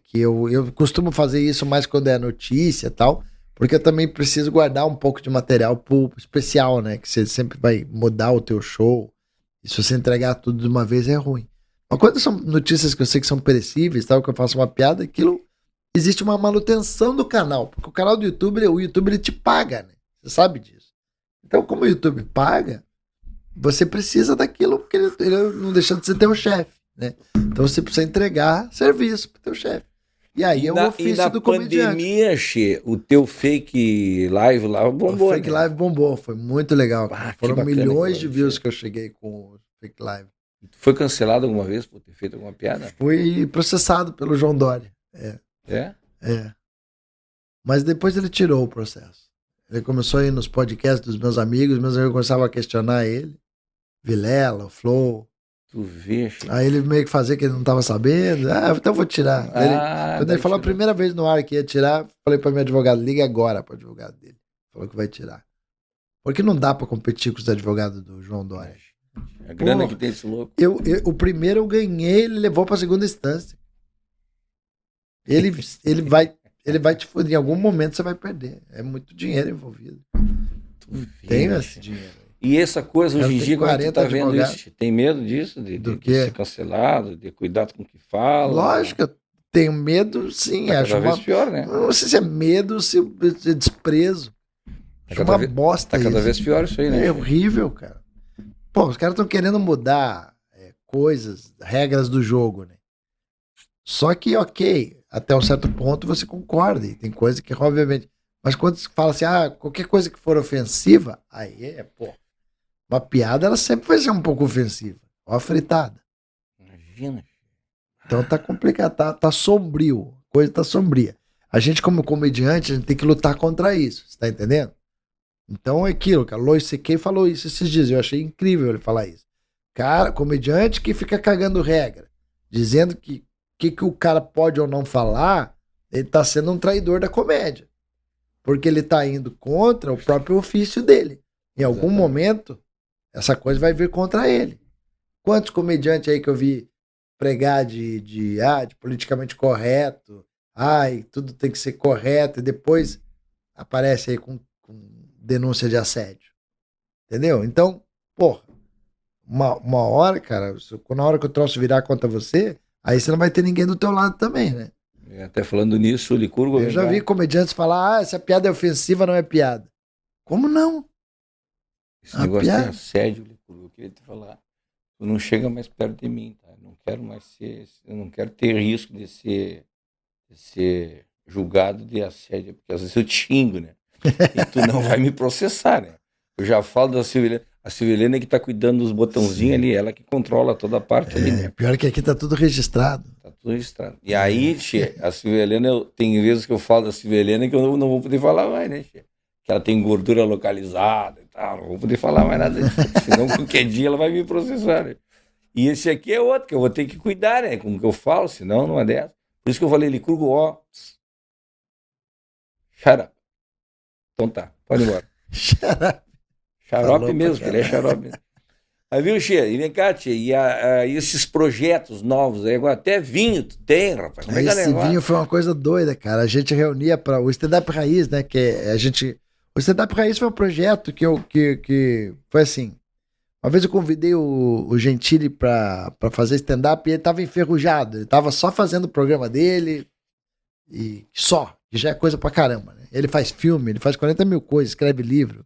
que eu costumo fazer isso mais quando é notícia e tal, porque eu também preciso guardar um pouco de material pro especial, né? Que você sempre vai mudar o teu show, e se você entregar tudo de uma vez é ruim. Mas quando são notícias que eu sei que são perecíveis, tal, que eu faço uma piada, aquilo existe uma manutenção do canal. Porque o canal do YouTube, o YouTube ele te paga, né? Você sabe disso. Então, como o YouTube paga, você precisa daquilo, porque ele não deixa de ser teu chefe, né? Então você precisa entregar serviço pro teu chefe. E aí é o ofício do comediante. Na pandemia, Che, o teu fake live lá bombou, O fake live bombou, foi muito legal. Foram milhões de views Che. que eu cheguei com o fake live. Foi cancelado alguma vez por ter feito alguma piada? Fui processado pelo João Dória. É? Mas depois ele tirou o processo. Ele começou a ir nos podcasts dos meus amigos começavam a questionar ele. Vilela, o Flow. Tu vê, Che. Aí ele meio que fazia que ele não estava sabendo. Então eu vou tirar. Quando ele falou a primeira vez no ar que ia tirar, falei para meu advogado, liga agora para o advogado dele. Falou que vai tirar. Porque não dá para competir com os advogados do João Dória. A grana que tem esse louco. O primeiro eu ganhei, ele levou para a segunda instância. Ele vai te foder. Em algum momento você vai perder. É muito dinheiro envolvido. Tem esse dinheiro. E essa coisa hoje em dia, como você tá vendo isso? Tem medo disso? De ser cancelado, de cuidado com o que fala? Lógico, eu tenho medo, sim. Tá cada vez pior, né? Não sei se é medo ou se é desprezo. Acho uma bosta isso. Tá cada vez pior isso aí, né? É horrível, cara. Pô, os caras estão querendo mudar coisas, regras do jogo, né? Só que, ok, até um certo ponto você concorda. E tem coisa que, obviamente... Mas quando se fala assim, qualquer coisa que for ofensiva, aí uma piada, ela sempre vai ser um pouco ofensiva. Ó a fritada. Imagina. Então tá complicado, tá sombrio. A coisa tá sombria. A gente, como comediante, a gente tem que lutar contra isso. Você tá entendendo? Então é aquilo, cara. Louis C.K. falou isso esses dias. Eu achei incrível ele falar isso. Cara, comediante que fica cagando regra. Dizendo que o cara pode ou não falar, ele tá sendo um traidor da comédia. Porque ele tá indo contra o próprio ofício dele. Em algum momento, essa coisa vai vir contra ele. Quantos comediantes aí que eu vi pregar de politicamente correto, tudo tem que ser correto, e depois aparece aí com denúncia de assédio. Entendeu? Então, porra, uma hora, cara, na hora que o troço virar contra você, aí você não vai ter ninguém do teu lado também, né? Até falando nisso, o Licurgo... Eu já vi comediantes falar, essa piada é ofensiva, não é piada. Como não? Esse negócio de assédio, Licurgo, eu queria te falar. Tu não chega mais perto de mim, tá? Eu não quero ter risco de ser julgado de assédio, porque às vezes eu te xingo, né? E tu não vai me processar, né? Eu já falo da Silvia Helena que tá cuidando dos botãozinhos ali, ela que controla toda a parte ali, né? Pior que aqui tá tudo registrado. Tá tudo registrado. E aí, a Silvia Helena, tem vezes que eu falo da Silvia Helena que eu não vou poder falar mais, né, che? Que ela tem gordura localizada e tal, não vou poder falar mais nada disso, senão qualquer dia ela vai me processar, né? E esse aqui é outro que eu vou ter que cuidar, né, com o que eu falo, senão não é dessa. Por isso que eu falei, Licurgo, shut up. Então tá, pode ir embora. Xarope mesmo, que ele é xarope mesmo. Aí, viu, Che? E vem cá, Che, e esses projetos novos aí, agora até vinho tu tem, rapaz. Como é que esse vinho foi uma coisa doida, cara. A gente reunia para o Stand-Up Raiz, né? O Stand-Up Raiz foi um projeto que foi assim. Uma vez eu convidei o Gentili para fazer stand-up e ele tava enferrujado. Ele tava só fazendo o programa dele e só, que já é coisa pra caramba, né? Ele faz filme, ele faz 40 mil coisas, escreve livro.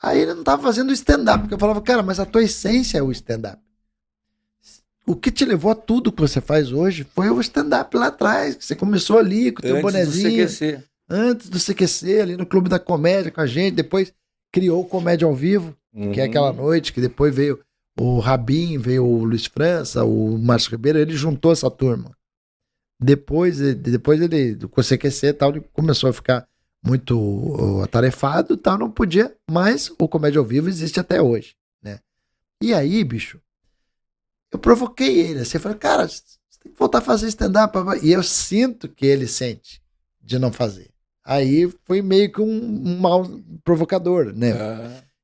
Aí ele não tava fazendo stand-up, porque eu falava, cara, mas a tua essência é o stand-up. O que te levou a tudo que você faz hoje foi o stand-up lá atrás, que você começou ali com o teu bonezinho. Antes do CQC, ali no Clube da Comédia com a gente, depois criou o Comédia ao Vivo, que é aquela noite, que depois veio o Rabin, veio o Luiz França, o Márcio Ribeiro, ele juntou essa turma. Depois ele, com o CQC e tal, ele começou a ficar muito atarefado e tal, não podia, mas o Comédia ao Vivo existe até hoje, né? E aí, bicho, eu provoquei ele, assim, eu falei, cara, você tem que voltar a fazer stand-up, e eu sinto que ele sente de não fazer. Aí foi meio que um mal provocador, né?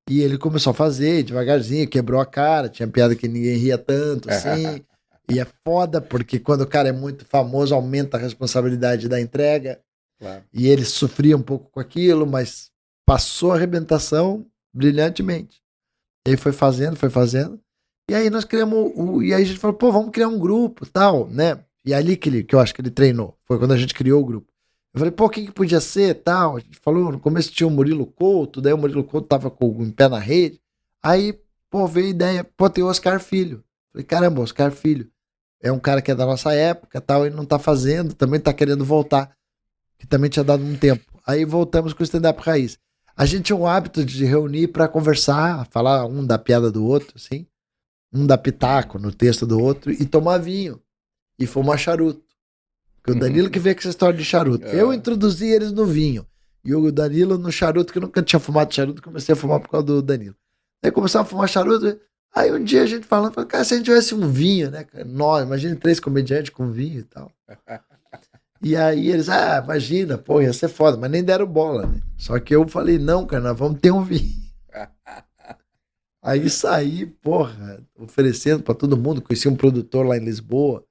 E ele começou a fazer devagarzinho, quebrou a cara, tinha piada que ninguém ria tanto, assim, e é foda, porque quando o cara é muito famoso, aumenta a responsabilidade da entrega. Claro. E ele sofria um pouco com aquilo, mas passou a arrebentação brilhantemente. Ele foi fazendo, E aí nós criamos, e aí a gente falou, pô, vamos criar um grupo, tal, né? E ali que eu acho que ele treinou, foi quando a gente criou o grupo. Eu falei, pô, quem que podia ser, tal? A gente falou, no começo tinha o Murilo Couto, daí o Murilo Couto tava com um pé na rede. Aí, pô, veio a ideia, pô, tem o Oscar Filho. Falei, caramba, Oscar Filho é um cara que é da nossa época, tal, e não tá fazendo, também tá querendo voltar, que também tinha dado um tempo. Aí voltamos com o stand-up raiz. A gente tinha o hábito de reunir pra conversar, falar um da piada do outro, assim, um da pitaco no texto do outro, e tomar vinho, e fumar charuto. Porque o Danilo que veio com essa história de charuto. Eu introduzi eles no vinho. E o Danilo no charuto, que eu nunca tinha fumado charuto, comecei a fumar por causa do Danilo. Aí começamos a fumar charuto. Aí um dia a gente falando, cara, se a gente tivesse um vinho, né? Nós, imagina 3 comediantes com vinho e tal. E aí eles, imagina, pô, ia ser foda. Mas nem deram bola, né? Só que eu falei, não, cara, nós vamos ter um vinho. Aí saí, porra, oferecendo pra todo mundo. Conheci um produtor lá em Lisboa,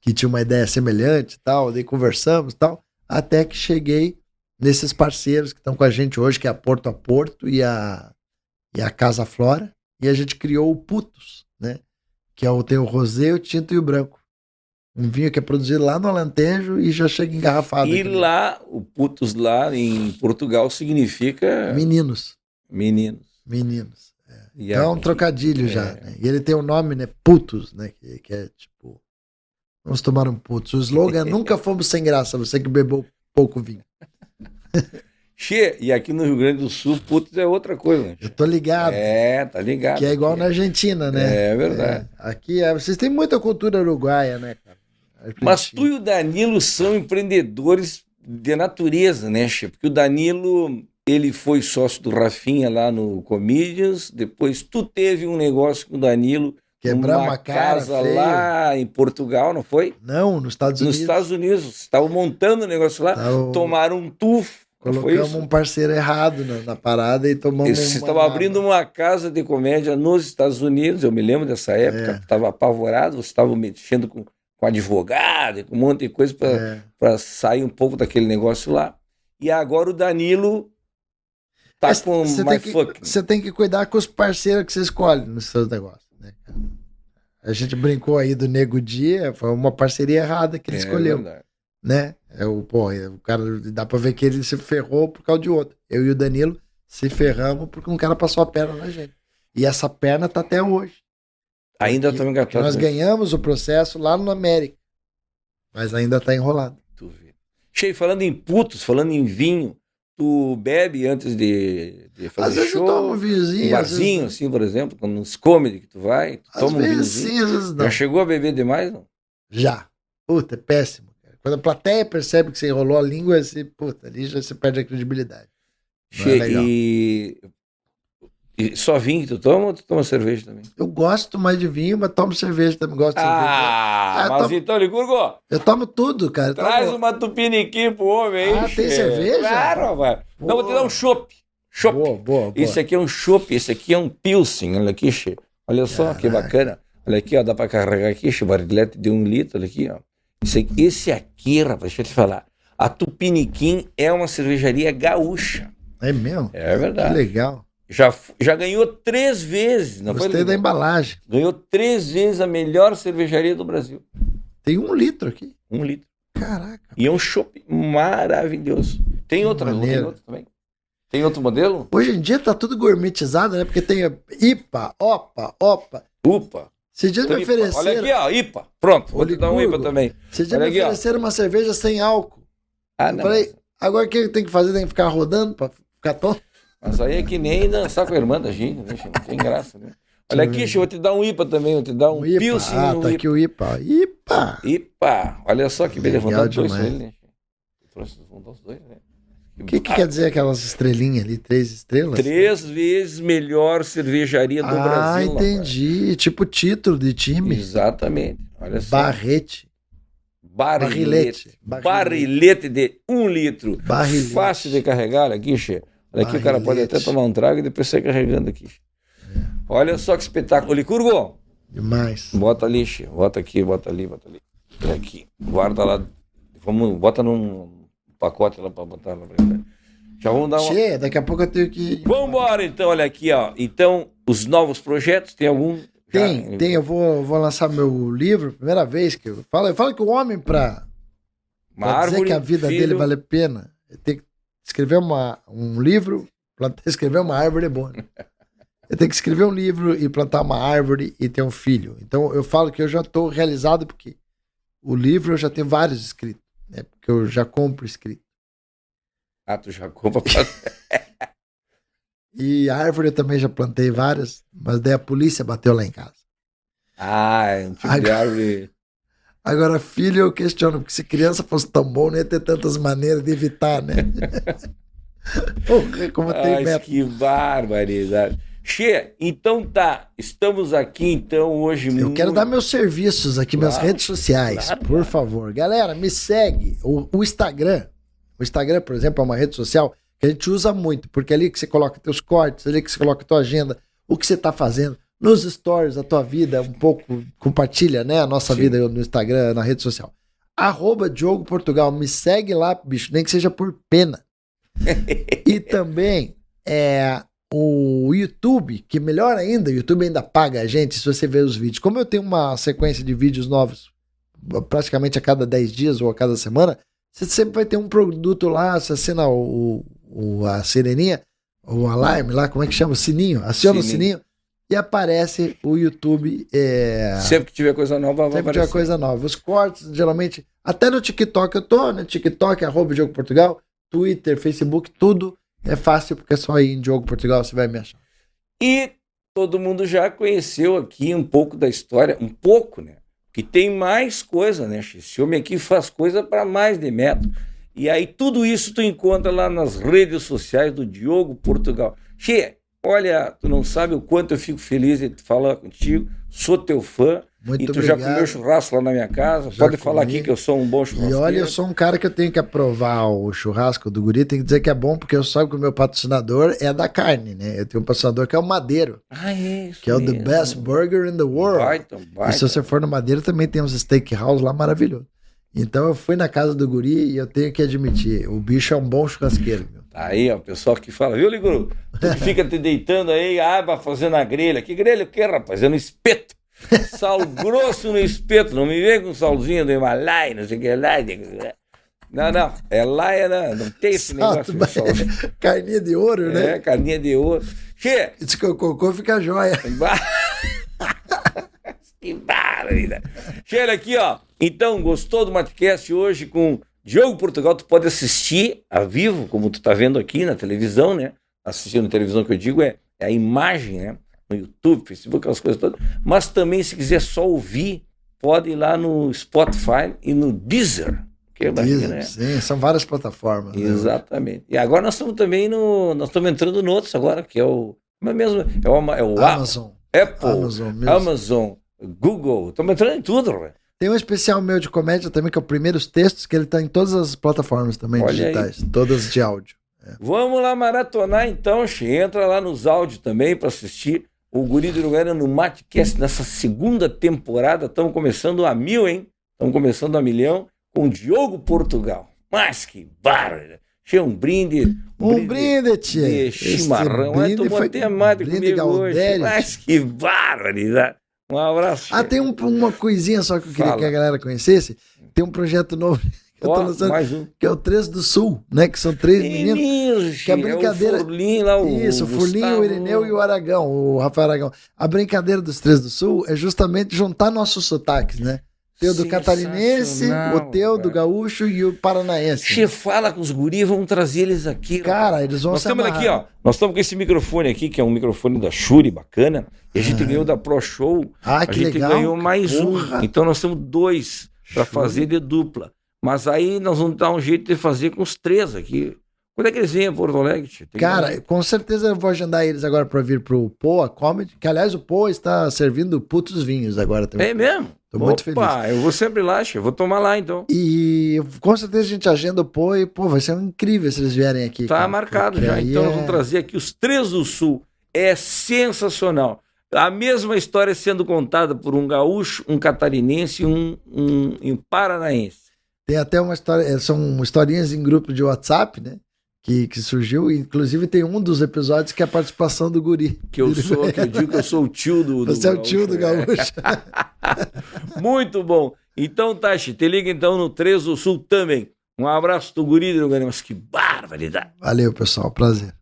que tinha uma ideia semelhante e tal, daí conversamos e tal, até que cheguei nesses parceiros que estão com a gente hoje, que é a Porto a Porto e a Casa Flora, e a gente criou o Putos, né? Que tem o rosé, o tinto e o branco. Um vinho que é produzido lá no Alentejo e já chega engarrafado. E lá, o Putos lá em Portugal significa... Meninos. Meninos. Então é um trocadilho já, né? E ele tem o nome, né? Putos, né? Que é tipo... Vamos tomar um putos. O slogan nunca fomos sem graça, você que bebeu pouco vinho. Che, e aqui no Rio Grande do Sul, putos é outra coisa. Né? Eu tô ligado. Tá ligado. Que é igual na Argentina, né? É verdade. Aqui vocês têm muita cultura uruguaia, né, cara? Mas tu e o Danilo são empreendedores de natureza, né, Che? Porque o Danilo, ele foi sócio do Rafinha lá no Comedians, depois tu teve um negócio com o Danilo... Quebrar uma casa feio. Lá em Portugal, não foi? Não, nos Estados Unidos. Nos Estados Unidos. Estavam montando o negócio lá, tomaram um tufo. Colocamos um parceiro errado na parada e tomamos Você estava abrindo uma casa de comédia nos Estados Unidos, eu me lembro dessa época, estava apavorado, você estava mexendo com advogado, com um monte de coisa para sair um pouco daquele negócio lá. E agora o Danilo tá com Você tem que cuidar com os parceiros que você escolhe nos seus negócios. A gente brincou aí do Nego Dia, foi uma parceria errada que ele escolheu, né? O cara, dá pra ver que ele se ferrou por causa de outro. Eu e o Danilo se ferramos porque um cara passou a perna na gente. E essa perna tá até hoje. Ainda estamos engatados. Nós ganhamos o processo lá no América, mas ainda tá enrolado. Cheio, falando em putos, falando em vinho, tu bebe antes de fazer às vezes show? Eu tomo um vinhozinho. Um barzinho, vezes... assim, por exemplo, quando nos comedy que tu vai, tu toma um vinhozinho. Sim, às vezes não. Já chegou a beber demais, não? Já. Puta, é péssimo. Cara. Quando a plateia percebe que você enrolou a língua, você, puta, ali já você perde a credibilidade. E só vinho que tu toma ou tu toma cerveja também? Eu gosto mais de vinho, mas tomo cerveja também. Gosto de cerveja. Mas então, Licurgo, eu tomo tudo, cara. Traz uma tupiniquim pro homem aí. Tem cerveja? Claro, vai. Não, vou te dar um chopp. Boa. Isso aqui é um chopp, esse aqui é um pilsen. Olha aqui, che. Olha só. Caraca. Que bacana. Olha aqui, ó, dá pra carregar aqui, che, barrilete de 1 litro, olha aqui, ó. Esse aqui, rapaz, deixa eu te falar. A Tupiniquim é uma cervejaria gaúcha. É mesmo? É verdade. Que legal. Já ganhou 3 vezes. Não Gostei foi da embalagem. Ganhou 3 vezes a melhor cervejaria do Brasil. Tem 1 litro aqui. 1 litro. Caraca. E é um chopp maravilhoso. Tem outra também? Tem outro modelo? Hoje em dia tá tudo gourmetizado, né? Porque tem IPA, OPA. UPA. Esses dias me ofereceram... Olha aqui, ó, IPA. Pronto, vou te dar um IPA também. Esses dias me ofereceram uma cerveja sem álcool. Eu falei, agora o que tem que fazer? Tem que ficar rodando pra ficar tonto? Mas aí é que nem dançar com a irmã da gente, né? Não tem graça, né? Olha aqui, eu vou te dar um IPA também, vou te dar um Pilsen. Tá aqui o IPA. IPA. Olha só que beleza, vou dar 2 pra ele, né? Vou dar os 2, né? O que quer dizer aquelas estrelinhas ali? 3 estrelas? 3 vezes melhor cervejaria do Brasil. Entendi. Rapaz. Tipo título de time. Exatamente. Olha só. Barrilete de 1 litro. Fácil de carregar. Olha aqui, che. Olha aqui, o cara pode até tomar um trago e depois sair carregando aqui. Olha só que espetáculo. Licurgo. Demais. Bota ali, che. Bota aqui, bota ali. Olha aqui. Guarda lá. Bota num pacote lá pra botar na verdade. Já vamos dar uma... Che, daqui a pouco eu tenho que... Vamos embora então, olha aqui, ó. Então, os novos projetos, tem algum... Tem. Eu vou lançar meu livro, primeira vez que eu falo que o homem, pra dizer que a vida dele vale a pena, tem que escrever um livro, escrever uma árvore é bom, né? Eu tenho que escrever um livro e plantar uma árvore e ter um filho. Então eu falo que eu já estou realizado porque o livro eu já tenho vários escritos, né? Porque eu já compro escrito. Ah, tu já compra. E a árvore eu também já plantei várias, mas daí a polícia bateu lá em casa. Ah, é um tipo de árvore. Agora, filho, eu questiono, porque se criança fosse tão bom, não ia ter tantas maneiras de evitar, né? Porra, como tem Mas método. que barbaridade. Che, então tá, estamos aqui então hoje. Eu quero dar meus serviços aqui, minhas Claro, redes sociais, claro, por claro. favor. Galera, me segue. O Instagram. O Instagram, por exemplo, é uma rede social que a gente usa muito, porque é ali que você coloca teus cortes, é ali que você coloca tua agenda, o que você tá fazendo. Nos stories, a tua vida, um pouco, compartilha, né, a nossa Sim. vida no Instagram, na rede social. @Diogo Portugal, me segue lá, bicho, nem que seja por pena. E também o YouTube, que melhor ainda, o YouTube ainda paga a gente se você ver os vídeos. Como eu tenho uma sequência de vídeos novos praticamente a cada 10 dias ou a cada semana, você sempre vai ter um produto lá, você assina a sireninha, o alarme lá, como é que chama? O sininho. Aciona o sininho e aparece o YouTube. Sempre que tiver coisa nova, vai sempre que tiver aparecer. coisa nova. Os cortes, geralmente, até no TikTok eu tô, né? TikTok, @Diogo Portugal, Twitter, Facebook, tudo é fácil, porque é só ir em Diogo Portugal, você vai me achar. E todo mundo já conheceu aqui um pouco da história, um pouco, né? Que tem mais coisa, né? Esse homem aqui faz coisa para mais de metro. E aí tudo isso tu encontra lá nas redes sociais do Diogo Portugal. Che, olha, tu não sabe o quanto eu fico feliz de falar contigo, sou teu fã. Muito e tu obrigado. já comeu churrasco lá na minha casa, Já pode falar comi. aqui que eu sou um bom E churrasqueiro. olha, eu sou um cara que eu tenho que aprovar o churrasco do guri, tem que dizer que é bom, porque eu sabe que o meu patrocinador é da carne, né? Eu tenho um patrocinador que é o Madeiro, Ah, é isso que é o The mesmo. Best Burger in the World. Baita. E se você for no Madeiro, também tem uns steakhouse lá maravilhoso. Então eu fui na casa do guri e eu tenho que admitir, o bicho é um bom churrasqueiro, meu. Tá aí, ó, o pessoal que fala, viu, Liguru? Tu que fica te deitando aí, fazendo a grelha. Que grelha o quê, rapaz? É no espeto. Sal grosso no espeto. Não me vem com salzinho do Himalaia, não sei o que lá. Não. É lá, não tem esse negócio de sal. Carninha de ouro, né? É, carninha de ouro. Che! Diz que o cocô fica jóia. Que barbaridade. Che, olha aqui, ó. Então, gostou do Matcast hoje com Diogo Portugal? Tu pode assistir a vivo, como tu tá vendo aqui na televisão, né? Assistindo na televisão que eu digo é a imagem, né? No YouTube, Facebook, aquelas coisas todas. Mas também, se quiser só ouvir, pode ir lá no Spotify e no Deezer. Que é bacana, né? Sim, são várias plataformas. Né? Exatamente. E agora nós estamos também nós estamos entrando no outro agora, que é o... Como é mesmo? É o Amazon. Apple, Amazon, Amazon, Google. Estamos entrando em tudo, velho. Tem um especial meu de comédia também, que é o Primeiros Textos, que ele tá em todas as plataformas também Olha digitais, todas de áudio. Vamos lá maratonar então, entra lá nos áudios também para assistir o Guri de Uruguaiana no Matcast nessa segunda temporada. Estamos começando a 1000, hein? Estamos começando a 1.000.000 com Diogo Portugal. Mas que bárbaro! Che, um brinde. Um brinde, tia. De chimarrão. Mas tu botei a madre comigo hoje. Mas que barbaridade! Um abraço. Ah, tem uma coisinha só que eu queria que a galera conhecesse. Tem um projeto novo que eu tô lançando, mais um. que é o Três do Sul, né? Que são três meninos. Que a brincadeira. É o Furlinho lá, Isso, o Furlinho, o Irineu e o Aragão, o Rafael Aragão. A brincadeira dos Três do Sul é justamente juntar nossos sotaques, né? Tem o do catarinense, o teu, do gaúcho e o paranaense. Che, fala com os guris, vamos trazer eles aqui. Cara, eles vão nós se estamos aqui, ó. Nós estamos com esse microfone aqui, que é um microfone da Shure, bacana. E a gente ganhou da Pro Show. Ah, que legal. A gente ganhou mais Porra. um. Então nós temos 2 para fazer de dupla. Mas aí nós vamos dar um jeito de fazer com os 3 aqui. Quando é que eles vêm a Porto Alegre? Cara, com certeza eu vou agendar eles agora para vir pro Poa Comedy, que aliás o Poa está servindo putos vinhos agora também. É mesmo? Tô muito feliz. Eu vou sempre lá, eu vou tomar lá então. E com certeza a gente agenda o Poa e, vai ser incrível se eles vierem aqui. Tá cara, marcado já, então nós vamos trazer aqui os 3 do Sul. É sensacional. A mesma história sendo contada por um gaúcho, um catarinense e um paranaense. Tem até uma história, são historinhas em grupo de WhatsApp, né? que surgiu. Inclusive tem um dos episódios que é a participação do Guri. Que eu digo que eu sou o tio do Você é o tio do Gaúcho. Muito bom. Então, Tachi, te liga então no 3 do Sul também. Um abraço do Guri, mas que barbaridade. Valeu, pessoal. Prazer.